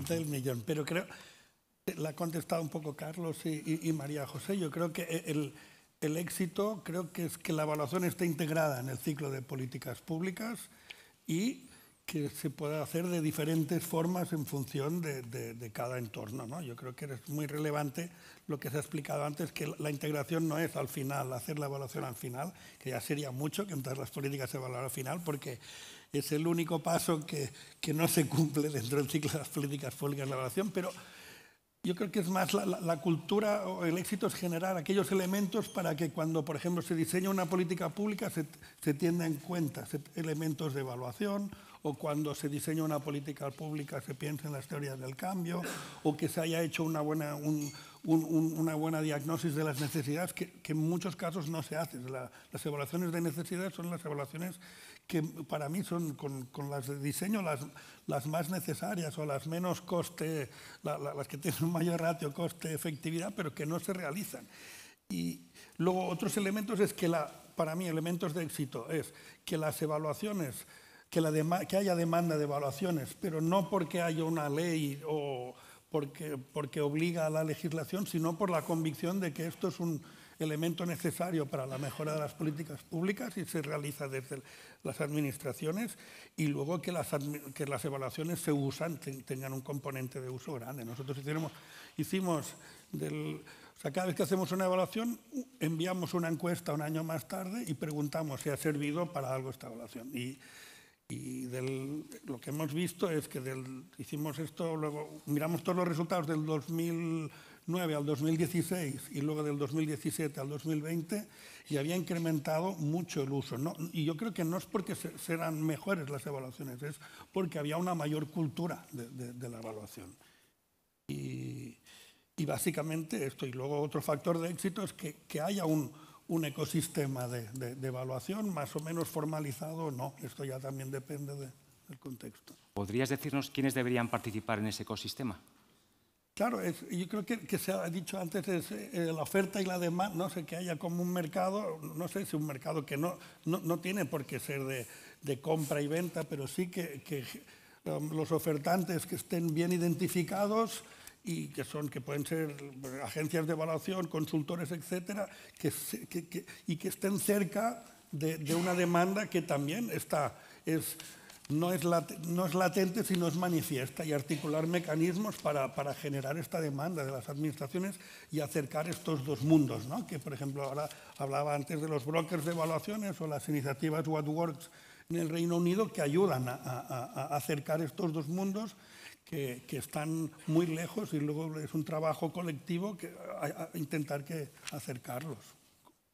del millón, pero creo... La ha contestado un poco Carlos y María José. Yo creo que el éxito creo que es que la evaluación esté integrada en el ciclo de políticas públicas y que se puede hacer de diferentes formas en función de cada entorno, ¿no? Yo creo que es muy relevante lo que se ha explicado antes, que la integración no es al final, hacer la evaluación al final, que ya sería mucho que en todas las políticas se evalúen al final, porque es el único paso que no se cumple dentro del ciclo de las políticas públicas de la evaluación, pero yo creo que es más la cultura o el éxito es generar aquellos elementos para que cuando, por ejemplo, se diseña una política pública se tenga en cuenta elementos de evaluación, o cuando se diseña una política pública se piensa en las teorías del cambio, o que se haya hecho una buena diagnosis de las necesidades, que en muchos casos no se hace. Las evaluaciones de necesidades son las evaluaciones que para mí son con las de diseño las más necesarias o las menos coste, las que tienen un mayor ratio coste-efectividad, pero que no se realizan. Y luego otros elementos es que para mí elementos de éxito es que las evaluaciones, que haya demanda de evaluaciones, pero no porque haya una ley o porque obliga a la legislación, sino por la convicción de que esto es un elemento necesario para la mejora de las políticas públicas y se realiza desde las administraciones, y luego que las evaluaciones se usan, tengan un componente de uso grande. Nosotros hicimos cada vez que hacemos una evaluación, enviamos una encuesta un año más tarde y preguntamos si ha servido para algo esta evaluación. Y lo que hemos visto es que hicimos esto, luego miramos todos los resultados del 2009 al 2016 y luego del 2017 al 2020 y había incrementado mucho el uso. Y yo creo que no es porque serán mejores las evaluaciones, es porque había una mayor cultura de la evaluación. Y básicamente esto. Y luego otro factor de éxito es que haya un ecosistema de evaluación más o menos formalizado o no. Esto ya también depende del contexto. ¿Podrías decirnos quiénes deberían participar en ese ecosistema? Claro, yo creo que se ha dicho antes, es la oferta y la demanda, no sé, que haya como un mercado, no sé si un mercado que no tiene por qué ser de compra y venta, pero sí que los ofertantes que estén bien identificados y que pueden ser agencias de evaluación, consultores, etcétera, y que estén cerca de una demanda que también no es latente, sino es manifiesta, y articular mecanismos para generar esta demanda de las administraciones y acercar estos dos mundos, ¿no? Que, por ejemplo, ahora hablaba antes de los brokers de evaluaciones o las iniciativas What Works en el Reino Unido, que ayudan a acercar estos dos mundos que están muy lejos, y luego es un trabajo colectivo a intentar acercarlos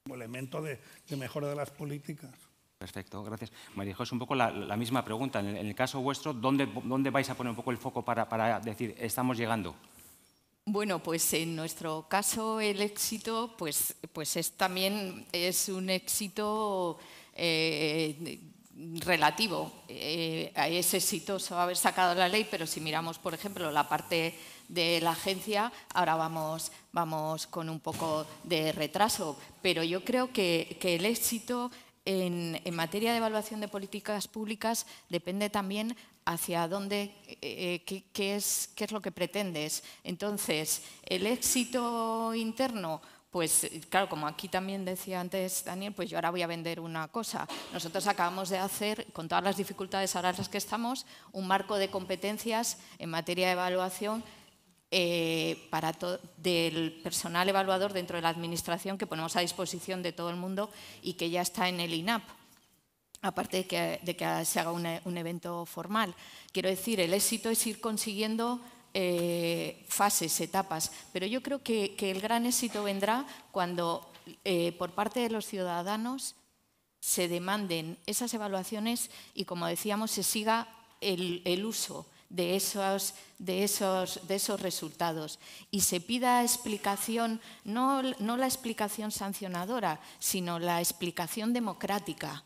como elemento de mejora de las políticas. Perfecto, gracias. María José, un poco la misma pregunta. En el caso vuestro, ¿dónde vais a poner un poco el foco para decir estamos llegando? Bueno, pues en nuestro caso el éxito también es un éxito relativo. Es exitoso haber sacado la ley, pero si miramos, por ejemplo, la parte de la agencia, ahora vamos con un poco de retraso. Pero yo creo que el éxito en materia de evaluación de políticas públicas depende también hacia dónde, qué es lo que pretendes. Entonces, el éxito interno, pues claro, como aquí también decía antes Daniel, pues yo ahora voy a vender una cosa. Nosotros acabamos de hacer, con todas las dificultades ahora en las que estamos, un marco de competencias en materia de evaluación del personal evaluador dentro de la administración, que ponemos a disposición de todo el mundo y que ya está en el INAP, aparte de que se haga un evento formal. Quiero decir, el éxito es ir consiguiendo fases, etapas, pero yo creo que el gran éxito vendrá cuando por parte de los ciudadanos se demanden esas evaluaciones y, como decíamos, se siga el uso de esos resultados y se pida explicación, no la explicación sancionadora, sino la explicación democrática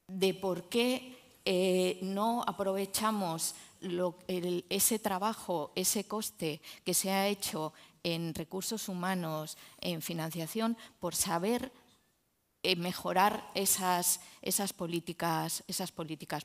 de por qué no aprovechamos ese trabajo, ese coste que se ha hecho en recursos humanos, en financiación, por saber mejorar esas políticas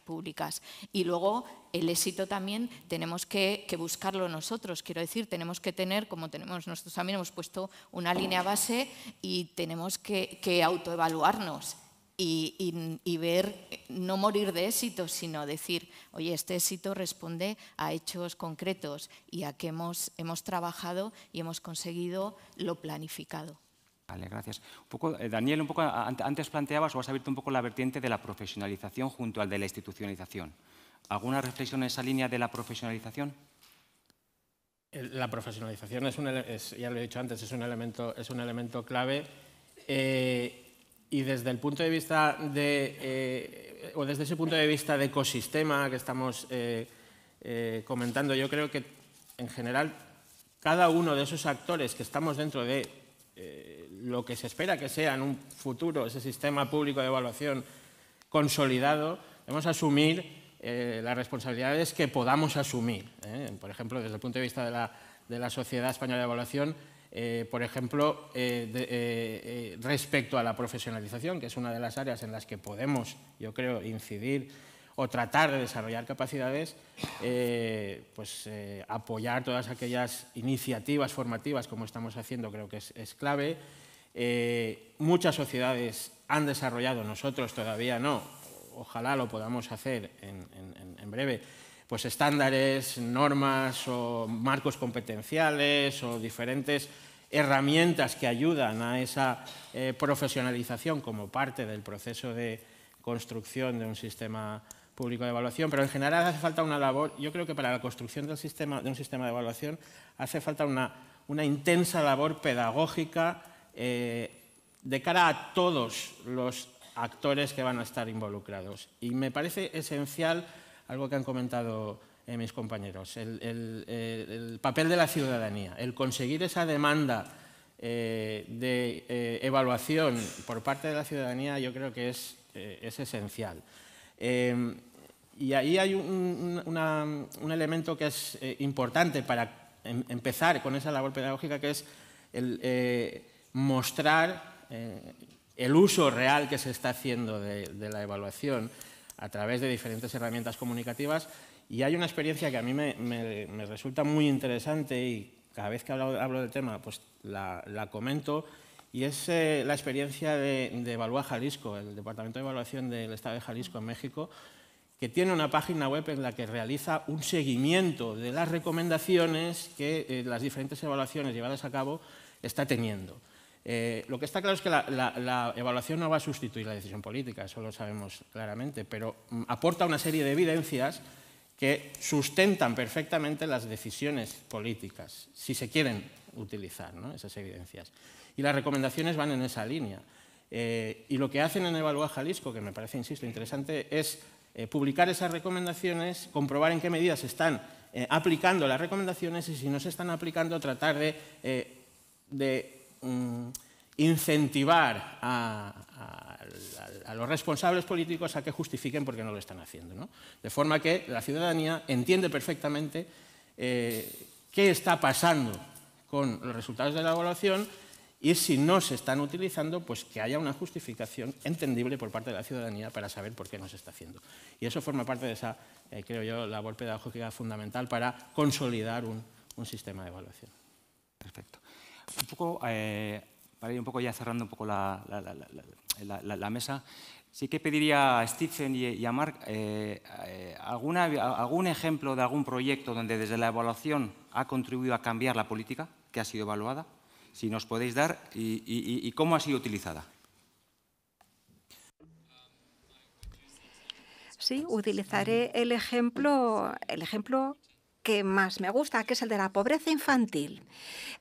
públicas. Y luego el éxito también tenemos que buscarlo nosotros. Quiero decir, tenemos que tener, como tenemos nosotros también, hemos puesto una línea base y tenemos que autoevaluarnos. y ver, no morir de éxito, sino decir, oye, este éxito responde a hechos concretos y a que hemos trabajado y hemos conseguido lo planificado. Vale, gracias. Un poco, Daniel, un poco, antes planteabas o has abierto un poco la vertiente de la profesionalización junto al de la institucionalización. ¿Alguna reflexión en esa línea de la profesionalización? La profesionalización ya lo he dicho antes, es un elemento clave. Y desde el punto de vista o desde ese punto de vista de ecosistema que estamos comentando, yo creo que en general cada uno de esos actores que estamos dentro de lo que se espera que sea en un futuro ese sistema público de evaluación consolidado, debemos asumir las responsabilidades que podamos asumir. Por ejemplo, desde el punto de vista de la Sociedad Española de Evaluación, por ejemplo, respecto a la profesionalización, que es una de las áreas en las que podemos, yo creo, incidir o tratar de desarrollar capacidades, apoyar todas aquellas iniciativas formativas como estamos haciendo, creo que es clave. Muchas sociedades han desarrollado, nosotros todavía no, ojalá lo podamos hacer en breve, pues estándares, normas o marcos competenciales o diferentes herramientas que ayudan a esa profesionalización como parte del proceso de construcción de un sistema público de evaluación, pero en general hace falta una labor, yo creo que para la construcción de un sistema de evaluación hace falta una intensa labor pedagógica de cara a todos los actores que van a estar involucrados. Y me parece esencial algo que han comentado mis compañeros, el papel de la ciudadanía, el conseguir esa demanda de evaluación por parte de la ciudadanía, yo creo que es esencial. Y ahí hay un elemento que es importante para empezar con esa labor pedagógica, que es el mostrar el uso real que se está haciendo de la evaluación a través de diferentes herramientas comunicativas. Y hay una experiencia que a mí me resulta muy interesante y cada vez que hablo del tema pues la comento, y es la experiencia de Evalúa Jalisco, el Departamento de Evaluación del Estado de Jalisco en México, que tiene una página web en la que realiza un seguimiento de las recomendaciones que las diferentes evaluaciones llevadas a cabo está teniendo. Lo que está claro es que la evaluación no va a sustituir la decisión política, eso lo sabemos claramente, pero aporta una serie de evidencias que sustentan perfectamente las decisiones políticas, si se quieren utilizar, ¿no?, esas evidencias. Y las recomendaciones van en esa línea. Y lo que hacen en Evalúa Jalisco, que me parece, insisto, interesante, es publicar esas recomendaciones, comprobar en qué medida se están aplicando las recomendaciones y si no se están aplicando, tratar de incentivar a los responsables políticos a que justifiquen por qué no lo están haciendo, ¿no? De forma que la ciudadanía entiende perfectamente qué está pasando con los resultados de la evaluación y si no se están utilizando, pues que haya una justificación entendible por parte de la ciudadanía para saber por qué no se está haciendo. Y eso forma parte de esa, creo yo, labor pedagógica fundamental para consolidar un sistema de evaluación. Perfecto. Un poco, para ir un poco ya cerrando un poco la mesa, sí que pediría a Stephen y a Marc algún ejemplo de algún proyecto donde desde la evaluación ha contribuido a cambiar la política que ha sido evaluada, si nos podéis dar, y cómo ha sido utilizada. Sí, utilizaré el ejemplo que más me gusta, que es el de la pobreza infantil,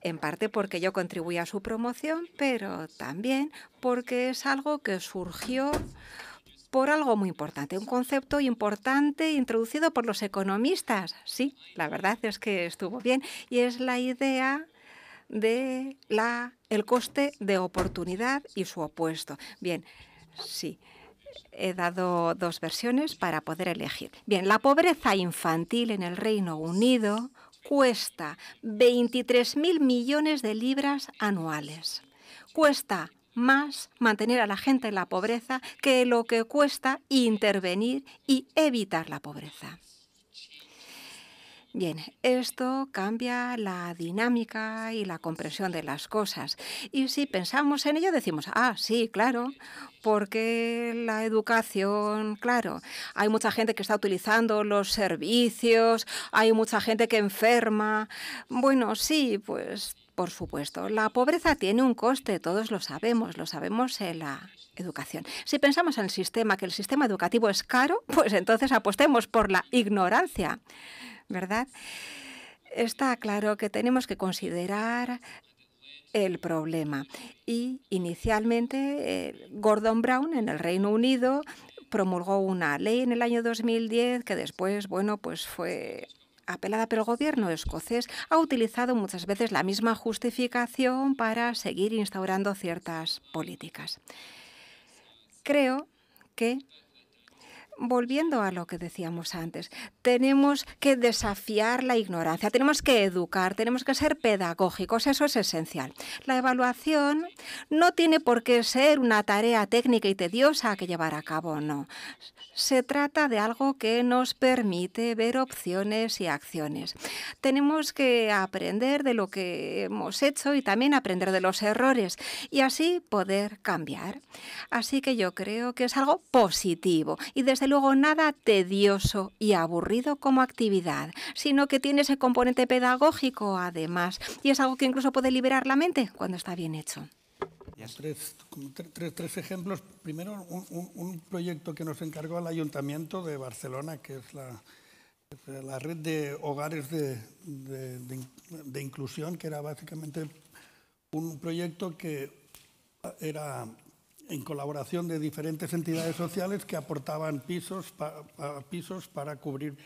en parte porque yo contribuí a su promoción, pero también porque es algo que surgió por algo muy importante, un concepto importante introducido por los economistas. Sí, la verdad es que estuvo bien, y es la idea de el coste de oportunidad y su opuesto. Bien, sí. He dado dos versiones para poder elegir. Bien, la pobreza infantil en el Reino Unido cuesta 23.000 millones de libras anuales. Cuesta más mantener a la gente en la pobreza que lo que cuesta intervenir y evitar la pobreza. Bien, esto cambia la dinámica y la comprensión de las cosas. Y si pensamos en ello, decimos, ah, sí, claro, porque la educación, claro, hay mucha gente que está utilizando los servicios, hay mucha gente que enferma. Bueno, sí, pues por supuesto, la pobreza tiene un coste, todos lo sabemos en la educación. Si pensamos en el sistema, que el sistema educativo es caro, pues entonces apostemos por la ignorancia, ¿verdad? Está claro que tenemos que considerar el problema. Y inicialmente Gordon Brown en el Reino Unido promulgó una ley en el año 2010 que después, bueno, pues fue apelada, pero el gobierno escocés ha utilizado muchas veces la misma justificación para seguir instaurando ciertas políticas. Creo que, volviendo a lo que decíamos antes, tenemos que desafiar la ignorancia, tenemos que educar, tenemos que ser pedagógicos, eso es esencial. La evaluación no tiene por qué ser una tarea técnica y tediosa que llevar a cabo, no. Se trata de algo que nos permite ver opciones y acciones. Tenemos que aprender de lo que hemos hecho y también aprender de los errores y así poder cambiar. Así que yo creo que es algo positivo y desde luego nada tedioso y aburrido como actividad, sino que tiene ese componente pedagógico además y es algo que incluso puede liberar la mente cuando está bien hecho. Tres ejemplos. Primero, un proyecto que nos encargó el Ayuntamiento de Barcelona, que es la red de hogares de inclusión, que era básicamente un proyecto que era en colaboración de diferentes entidades sociales que aportaban pisos para cubrir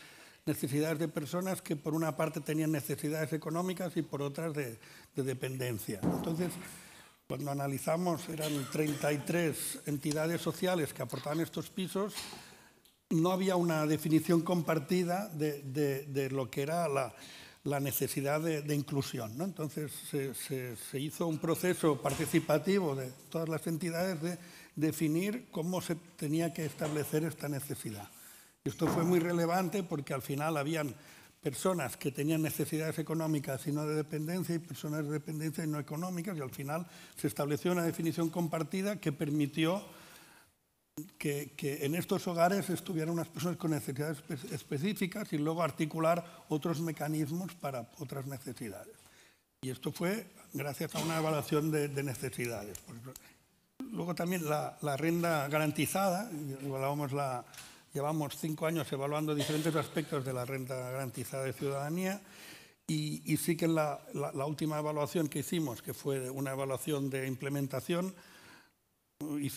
necesidades de personas que por una parte tenían necesidades económicas y por otras de dependencia. Entonces, cuando analizamos, eran 33 entidades sociales que aportaban estos pisos, no había una definición compartida de lo que era la necesidad de inclusión, ¿no? Entonces se hizo un proceso participativo de todas las entidades de definir cómo se tenía que establecer esta necesidad. Y esto fue muy relevante porque al final habían personas que tenían necesidades económicas y no de dependencia y personas de dependencia y no económicas, y al final se estableció una definición compartida que permitió que en estos hogares estuvieran unas personas con necesidades específicas y luego articular otros mecanismos para otras necesidades. Y esto fue gracias a una evaluación de necesidades. Luego también la renta garantizada, llevamos 5 años evaluando diferentes aspectos de la renta garantizada de ciudadanía y sí que la última evaluación que hicimos, que fue una evaluación de implementación,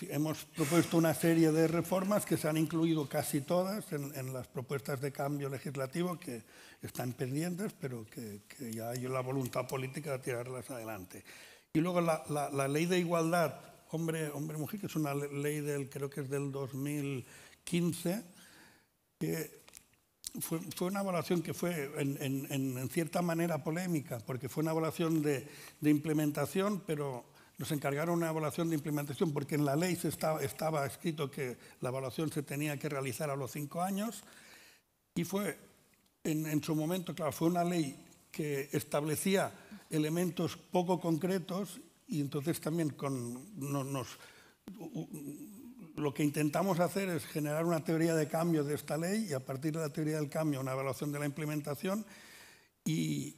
hemos propuesto una serie de reformas que se han incluido casi todas en las propuestas de cambio legislativo que están pendientes, pero que ya hay la voluntad política de tirarlas adelante. Y luego la ley de igualdad hombre-mujer, que es una ley creo que es del 2015, que fue una evaluación que fue en cierta manera polémica, porque fue una evaluación de implementación, pero nos encargaron una evaluación de implementación porque en la ley estaba escrito que la evaluación se tenía que realizar a los 5 años y fue, en su momento, claro, fue una ley que establecía elementos poco concretos y entonces también lo que intentamos hacer es generar una teoría de cambio de esta ley y a partir de la teoría del cambio una evaluación de la implementación y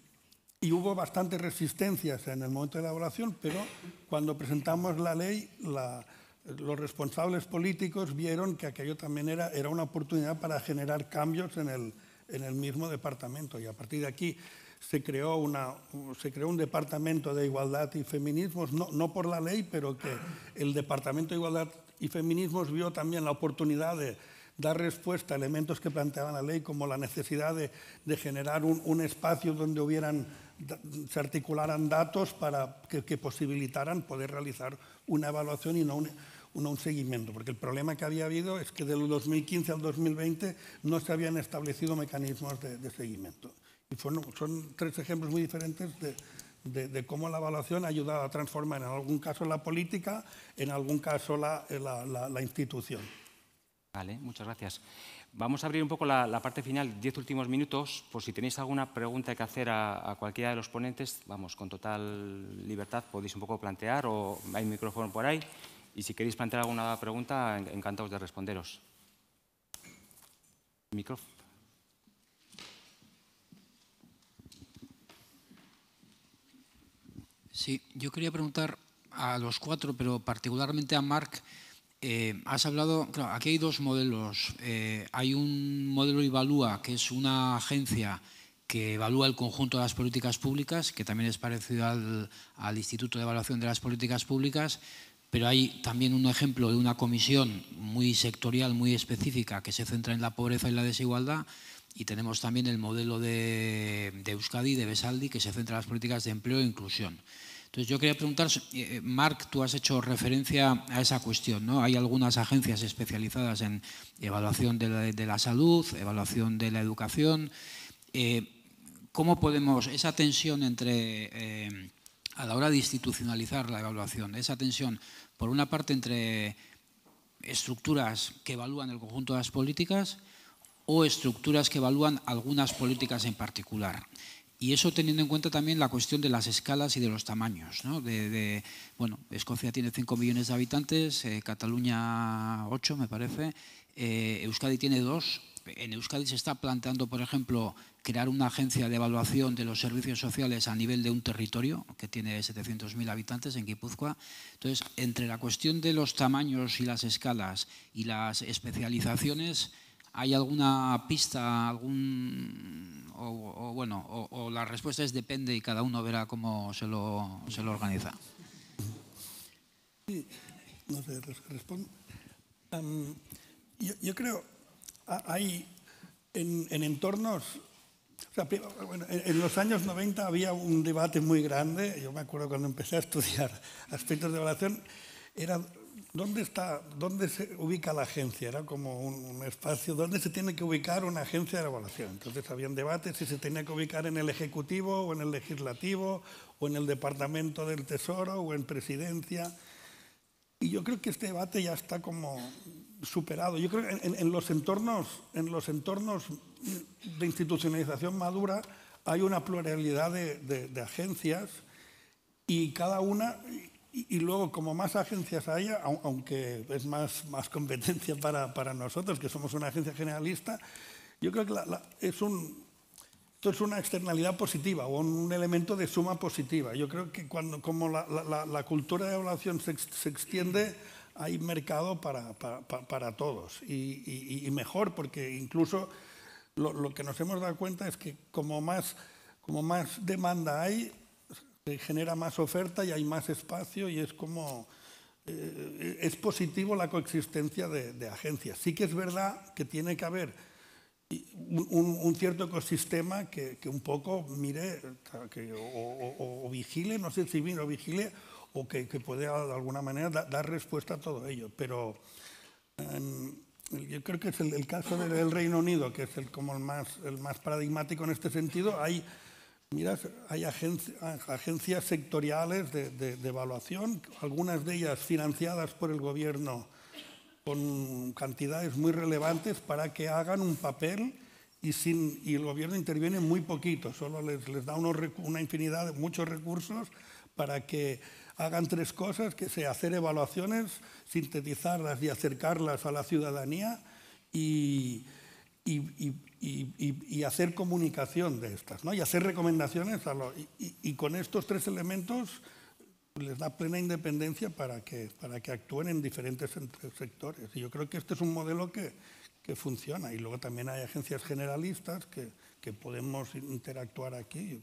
hubo bastantes resistencias en el momento de la evaluación, pero cuando presentamos la ley, los responsables políticos vieron que aquello también era una oportunidad para generar cambios en el mismo departamento y a partir de aquí se creó un departamento de igualdad y feminismos, no por la ley, pero que el departamento de igualdad y feminismos vio también la oportunidad de dar respuesta a elementos que planteaban la ley, como la necesidad de generar un espacio donde se articularan datos para que posibilitaran poder realizar una evaluación y no un seguimiento. Porque el problema que había habido es que del 2015 al 2020 no se habían establecido mecanismos de seguimiento. Y son 3 ejemplos muy diferentes de cómo la evaluación ha ayudado a transformar en algún caso la política, en algún caso la institución. Vale, muchas gracias. Vamos a abrir un poco la parte final, 10 últimos minutos, por si tenéis alguna pregunta que hacer a cualquiera de los ponentes, vamos, con total libertad podéis un poco plantear, o hay un micrófono por ahí, y si queréis plantear alguna pregunta, encantados de responderos. Micrófono. Sí, yo quería preguntar a los cuatro, pero particularmente a Marc. Has hablado, claro, aquí hay dos modelos. Hay un modelo Evalúa, que es una agencia que evalúa el conjunto de las políticas públicas, que también es parecido al Instituto de Evaluación de las Políticas Públicas, pero hay también un ejemplo de una comisión muy sectorial, muy específica, que se centra en la pobreza y la desigualdad, y tenemos también el modelo de Euskadi, de Besaldi, que se centra en las políticas de empleo e inclusión. Entonces, yo quería preguntar, Marc, tú has hecho referencia a esa cuestión, ¿no? Hay algunas agencias especializadas en evaluación de la salud, evaluación de la educación. ¿Cómo podemos, esa tensión entre, a la hora de institucionalizar la evaluación, esa tensión, por una parte, entre estructuras que evalúan el conjunto de las políticas o estructuras que evalúan algunas políticas en particular? Y eso teniendo en cuenta también la cuestión de las escalas y de los tamaños, ¿no? Bueno, Escocia tiene 5 millones de habitantes, Cataluña 8, me parece, Euskadi tiene 2. En Euskadi se está planteando, por ejemplo, crear una agencia de evaluación de los servicios sociales a nivel de un territorio que tiene 700.000 habitantes en Guipúzcoa. Entonces, entre la cuestión de los tamaños y las escalas y las especializaciones, ¿hay alguna pista, o la respuesta es depende y cada uno verá cómo se lo organiza? Sí, no sé, respondo. Yo creo, hay en entornos, o sea, bueno, en los años 90 había un debate muy grande, yo me acuerdo cuando empecé a estudiar aspectos de evaluación, era ¿dónde se ubica la agencia? Era como un espacio, ¿dónde se tiene que ubicar una agencia de evaluación? Entonces habían debates si se tenía que ubicar en el Ejecutivo o en el Legislativo o en el Departamento del Tesoro o en Presidencia. Y yo creo que este debate ya está como superado. Yo creo que en los entornos de institucionalización madura hay una pluralidad de agencias y cada una... Y luego, como más agencias haya, aunque es más competencia para nosotros, que somos una agencia generalista, yo creo que esto es una externalidad positiva o un elemento de suma positiva. Yo creo que como la cultura de evaluación se extiende, hay mercado para todos. Y mejor, porque incluso lo que nos hemos dado cuenta es que como más demanda hay, se genera más oferta y hay más espacio y es como es positivo la coexistencia de agencias. Sí que es verdad que tiene que haber un cierto ecosistema que un poco mire o vigile, no sé si mire o vigile o que pueda de alguna manera dar respuesta a todo ello. Pero yo creo que es el caso del Reino Unido, que es como el más paradigmático en este sentido. Hay agencias sectoriales de evaluación, algunas de ellas financiadas por el gobierno con cantidades muy relevantes para que hagan un papel y el gobierno interviene muy poquito, solo les da una infinidad de muchos recursos para que hagan tres cosas, que sea hacer evaluaciones, sintetizarlas y acercarlas a la ciudadanía y hacer comunicación de estas, ¿no? Y hacer recomendaciones y con estos tres elementos les da plena independencia para que actúen en diferentes sectores. Y yo creo que este es un modelo que funciona. Y luego también hay agencias generalistas que podemos interactuar aquí.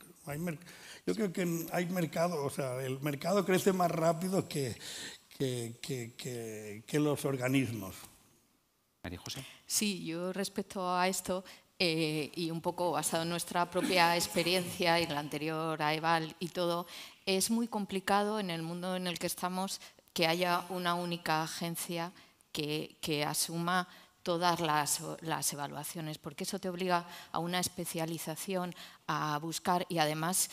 Yo creo que hay mercado, o sea, el mercado crece más rápido que los organismos. María José. Sí, yo respecto a esto, y un poco basado en nuestra propia experiencia y en la anterior a EVAL y todo, es muy complicado en el mundo en el que estamos que haya una única agencia que asuma todas las evaluaciones, porque eso te obliga a una especialización, a buscar y además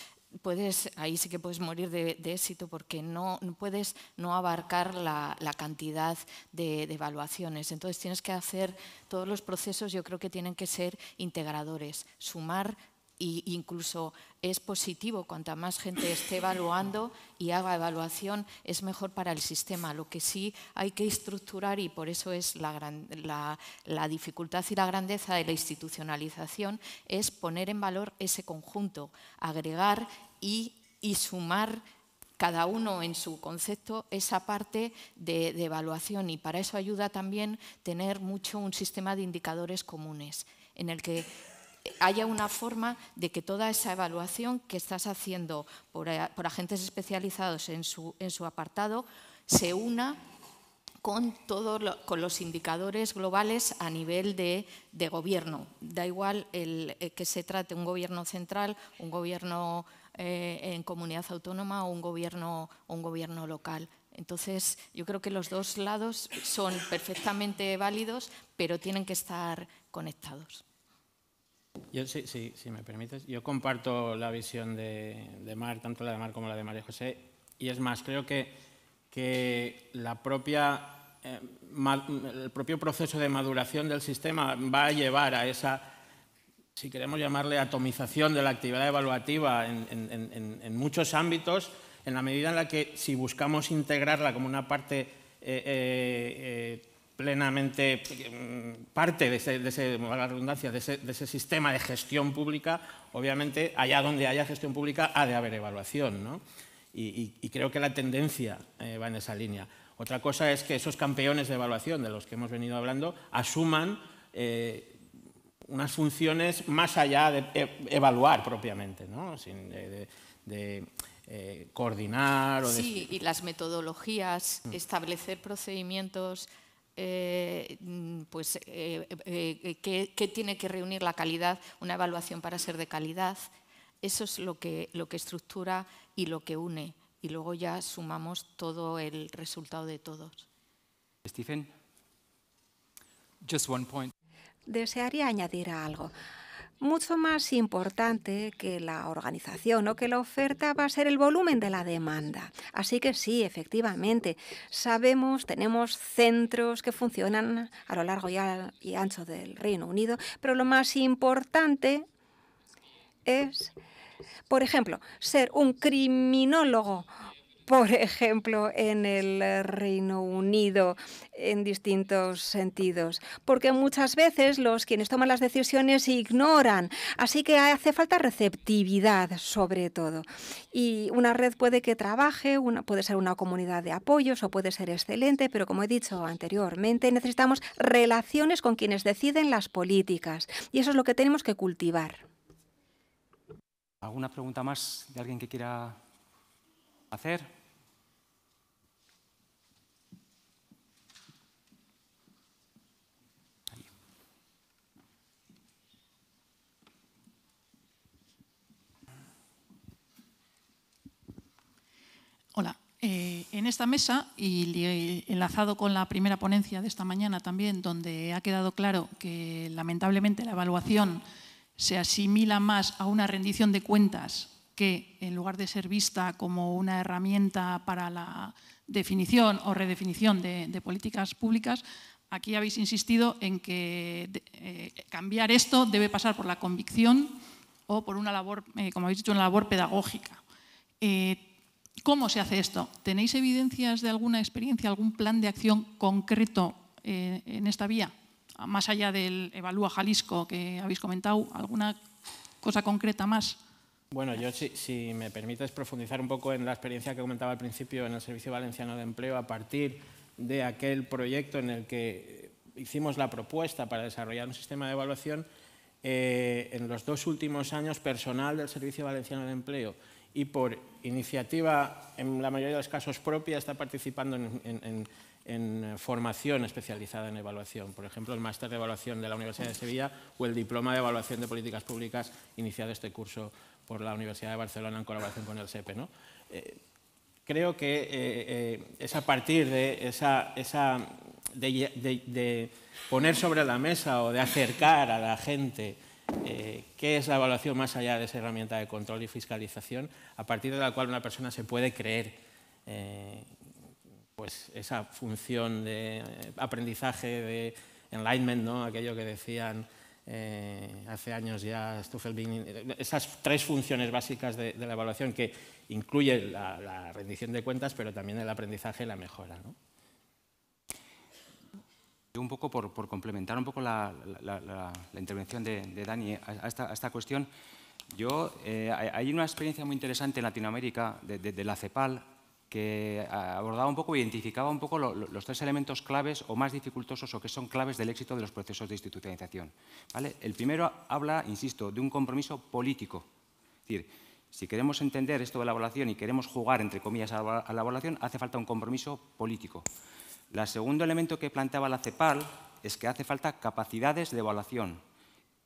ahí sí que puedes morir de éxito, porque no puedes no abarcar la cantidad de evaluaciones. Entonces tienes que hacer todos los procesos, yo creo que tienen que ser integradores, sumar. E incluso es positivo, cuanta más gente esté evaluando y haga evaluación, es mejor para el sistema. Lo que sí hay que estructurar, y por eso es la dificultad y la grandeza de la institucionalización, es poner en valor ese conjunto, agregar y sumar cada uno en su concepto esa parte de evaluación. Y para eso ayuda también tener mucho un sistema de indicadores comunes, en el que haya una forma de que toda esa evaluación que estás haciendo por agentes especializados en su apartado se una con los indicadores globales a nivel de gobierno. Da igual que se trate un gobierno central, un gobierno en comunidad autónoma o un gobierno local. Entonces, yo creo que los dos lados son perfectamente válidos, pero tienen que estar conectados. Yo, si me permites, yo comparto la visión de Mar, tanto la de Mar como la de María José, y es más, creo que el propio proceso de maduración del sistema va a llevar a esa, si queremos llamarle atomización de la actividad evaluativa en muchos ámbitos, en la medida en la que, si buscamos integrarla como una parte plenamente parte de ese sistema de gestión pública, obviamente, allá donde haya gestión pública ha de haber evaluación, ¿no? Y creo que la tendencia va en esa línea. Otra cosa es que esos campeones de evaluación de los que hemos venido hablando asuman unas funciones más allá de evaluar propiamente, ¿no? De coordinar. Sí, y las metodologías, establecer procedimientos. ¿Qué tiene que reunir la calidad, una evaluación para ser de calidad? Eso es lo que estructura y lo que une, y luego ya sumamos todo el resultado de todos. Stephen. Just one point. Desearía añadir algo. Mucho más importante que la organización o que la oferta va a ser el volumen de la demanda. Así que sí, efectivamente, sabemos, tenemos centros que funcionan a lo largo y ancho del Reino Unido, pero lo más importante es, por ejemplo, ser un criminólogo, por ejemplo, en el Reino Unido, en distintos sentidos, porque muchas veces quienes toman las decisiones ignoran, así que hace falta receptividad sobre todo. Y una red puede que trabaje, puede ser una comunidad de apoyos o puede ser excelente, pero como he dicho anteriormente, necesitamos relaciones con quienes deciden las políticas, y eso es lo que tenemos que cultivar. ¿Alguna pregunta más de alguien que quiera hacer? Hola. En esta mesa, y enlazado con la primera ponencia de esta mañana también, donde ha quedado claro que lamentablemente la evaluación se asimila más a una rendición de cuentas que, en lugar de ser vista como una herramienta para la definición o redefinición de políticas públicas, aquí habéis insistido en que cambiar esto debe pasar por la convicción o por una labor, como habéis dicho, una labor pedagógica. ¿Cómo se hace esto? ¿Tenéis evidencias de alguna experiencia, algún plan de acción concreto en esta vía? Más allá del Evalúa Jalisco que habéis comentado, ¿alguna cosa concreta más? Bueno, yo, si me permites profundizar un poco en la experiencia que comentaba al principio en el Servicio Valenciano de Empleo, a partir de aquel proyecto en el que hicimos la propuesta para desarrollar un sistema de evaluación, en los 2 últimos años, personal del Servicio Valenciano de Empleo y por iniciativa, en la mayoría de los casos propia, está participando en formación especializada en evaluación. Por ejemplo, el máster de evaluación de la Universidad de Sevilla o el diploma de evaluación de políticas públicas iniciado este curso por la Universidad de Barcelona en colaboración con el SEPE, ¿no? Creo que es a partir de de poner sobre la mesa o de acercar a la gente qué es la evaluación más allá de esa herramienta de control y fiscalización, a partir de la cual una persona se puede creer pues esa función de aprendizaje, de enlightenment, ¿no? Aquello que decían hace años ya Stuffelbin, esas tres funciones básicas de la evaluación que incluye la rendición de cuentas, pero también el aprendizaje y la mejora, ¿no? Un poco por complementar un poco la intervención de Dani a esta cuestión, hay una experiencia muy interesante en Latinoamérica de la CEPAL que abordaba un poco, identificaba un poco los tres elementos claves o más dificultosos o que son claves del éxito de los procesos de institucionalización, ¿vale? El primero habla, insisto, de un compromiso político. Es decir, si queremos entender esto de la evaluación y queremos jugar, entre comillas, a la evaluación, hace falta un compromiso político. El segundo elemento que planteaba la CEPAL es que hace falta capacidades de evaluación.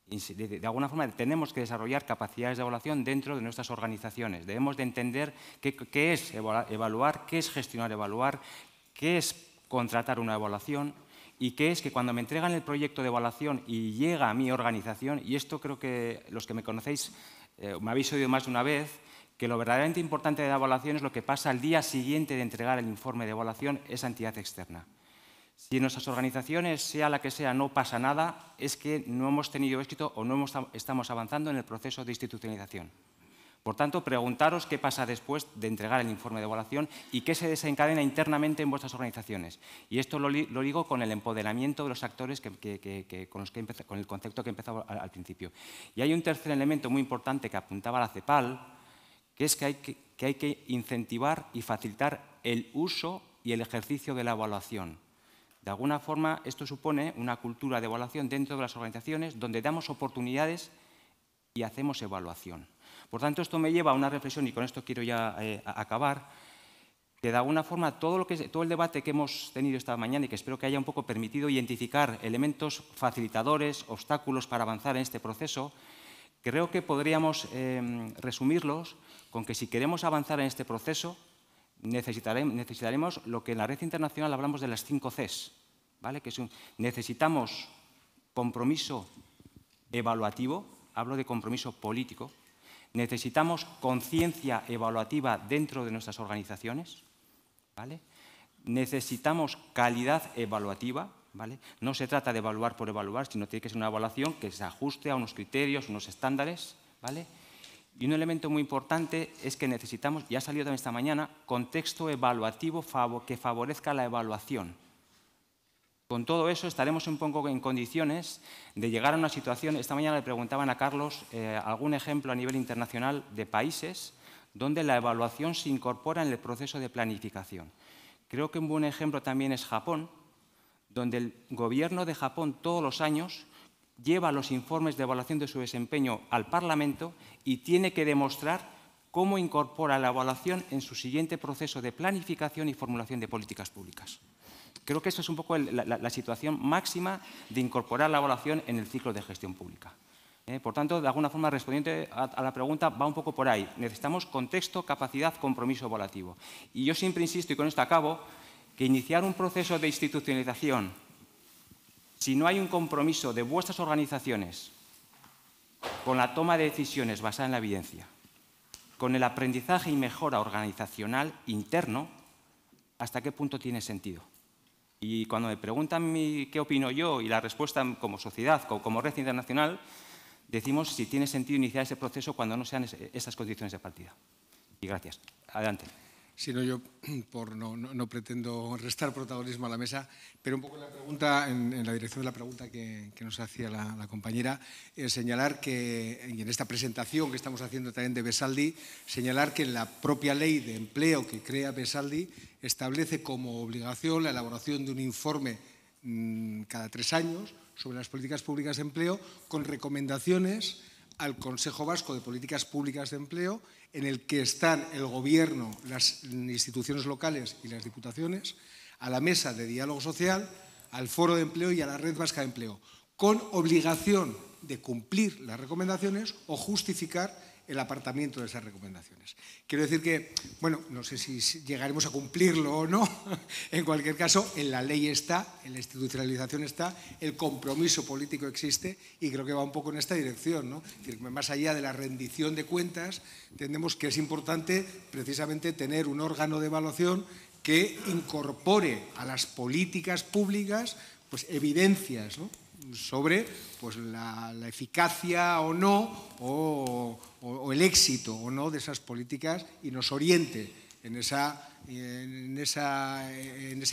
De alguna forma tenemos que desarrollar capacidades de evaluación dentro de nuestras organizaciones. Debemos de entender qué es evaluar, qué es gestionar evaluar, qué es contratar una evaluación y qué es que cuando me entregan el proyecto de evaluación y llega a mi organización, y esto creo que los que me conocéis me habéis oído más de una vez, que lo verdaderamente importante de la evaluación es lo que pasa al día siguiente de entregar el informe de evaluación esa entidad externa. Si en nuestras organizaciones, sea la que sea, no pasa nada, es que no hemos tenido éxito o no estamos avanzando en el proceso de institucionalización. Por tanto, preguntaros qué pasa después de entregar el informe de evaluación y qué se desencadena internamente en vuestras organizaciones. Y esto lo digo con el empoderamiento de los actores con el concepto que he empezado al principio. Y hay un tercer elemento muy importante que apuntaba la CEPAL, que es que hay que incentivar y facilitar el uso y el ejercicio de la evaluación. De alguna forma, esto supone una cultura de evaluación dentro de las organizaciones donde damos oportunidades y hacemos evaluación. Por tanto, esto me lleva a una reflexión, y con esto quiero ya acabar, que de alguna forma todo el debate que hemos tenido esta mañana y que espero que haya un poco permitido identificar elementos facilitadores, obstáculos para avanzar en este proceso, creo que podríamos resumirlos con que si queremos avanzar en este proceso, necesitaremos lo que en la red internacional hablamos de las 5 Cs, ¿vale? Necesitamos compromiso evaluativo, hablo de compromiso político, necesitamos conciencia evaluativa dentro de nuestras organizaciones, ¿vale? Necesitamos calidad evaluativa, ¿vale? No se trata de evaluar por evaluar, sino tiene que ser una evaluación que se ajuste a unos criterios, unos estándares, ¿vale? Y un elemento muy importante es que necesitamos, ya ha salido también esta mañana, contexto evaluativo que favorezca la evaluación. Con todo eso estaremos un poco en condiciones de llegar a una situación. Esta mañana le preguntaban a Carlos algún ejemplo a nivel internacional de países donde la evaluación se incorpora en el proceso de planificación. Creo que un buen ejemplo también es Japón, donde el gobierno de Japón todos los años lleva los informes de evaluación de su desempeño al Parlamento y tiene que demostrar cómo incorpora la evaluación en su siguiente proceso de planificación y formulación de políticas públicas. Creo que esa es un poco la situación máxima de incorporar la evaluación en el ciclo de gestión pública. Por tanto, de alguna forma, respondiendo a la pregunta, va un poco por ahí. Necesitamos contexto, capacidad, compromiso evaluativo. Y yo siempre insisto, y con esto acabo, que iniciar un proceso de institucionalización, si no hay un compromiso de vuestras organizaciones con la toma de decisiones basada en la evidencia, con el aprendizaje y mejora organizacional interno, ¿hasta qué punto tiene sentido? Y cuando me preguntan qué opino yo y la respuesta como sociedad, como red internacional, decimos si tiene sentido iniciar ese proceso cuando no sean esas condiciones de partida. Y gracias. Adelante. Si no, yo no pretendo restar protagonismo a la mesa, pero un poco la pregunta, en la dirección de la pregunta que nos hacía la compañera, señalar que, y en esta presentación que estamos haciendo también de Besaldi, señalar que la propia ley de empleo que crea Besaldi establece como obligación la elaboración de un informe cada 3 años sobre las políticas públicas de empleo con recomendaciones al Consejo Vasco de Políticas Públicas de Empleo, en el que están el Gobierno, las instituciones locales y las diputaciones, a la mesa de diálogo social, al Foro de Empleo y a la Red Vasca de Empleo, con obligación de cumplir las recomendaciones o justificar el apartamiento de esas recomendaciones. Quiero decir que, bueno, no sé si llegaremos a cumplirlo o no, en cualquier caso, en la ley está, en la institucionalización está, el compromiso político existe y creo que va un poco en esta dirección, ¿no? Es decir, más allá de la rendición de cuentas, entendemos que es importante precisamente tener un órgano de evaluación que incorpore a las políticas públicas pues, evidencias, ¿no?, sobre pues, la eficacia o no, o el éxito o no de esas políticas y nos oriente en ese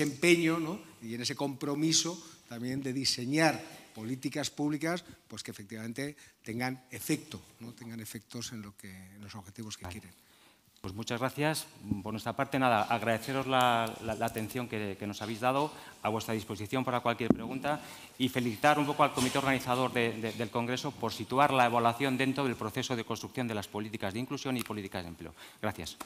empeño, ¿no?, y en ese compromiso también de diseñar políticas públicas pues, que efectivamente tengan efecto, ¿no?, tengan efectos en los objetivos que quieren. Pues muchas gracias. Por nuestra parte, nada, agradeceros la atención que nos habéis dado, a vuestra disposición para cualquier pregunta y felicitar un poco al comité organizador del Congreso por situar la evaluación dentro del proceso de construcción de las políticas de inclusión y políticas de empleo. Gracias.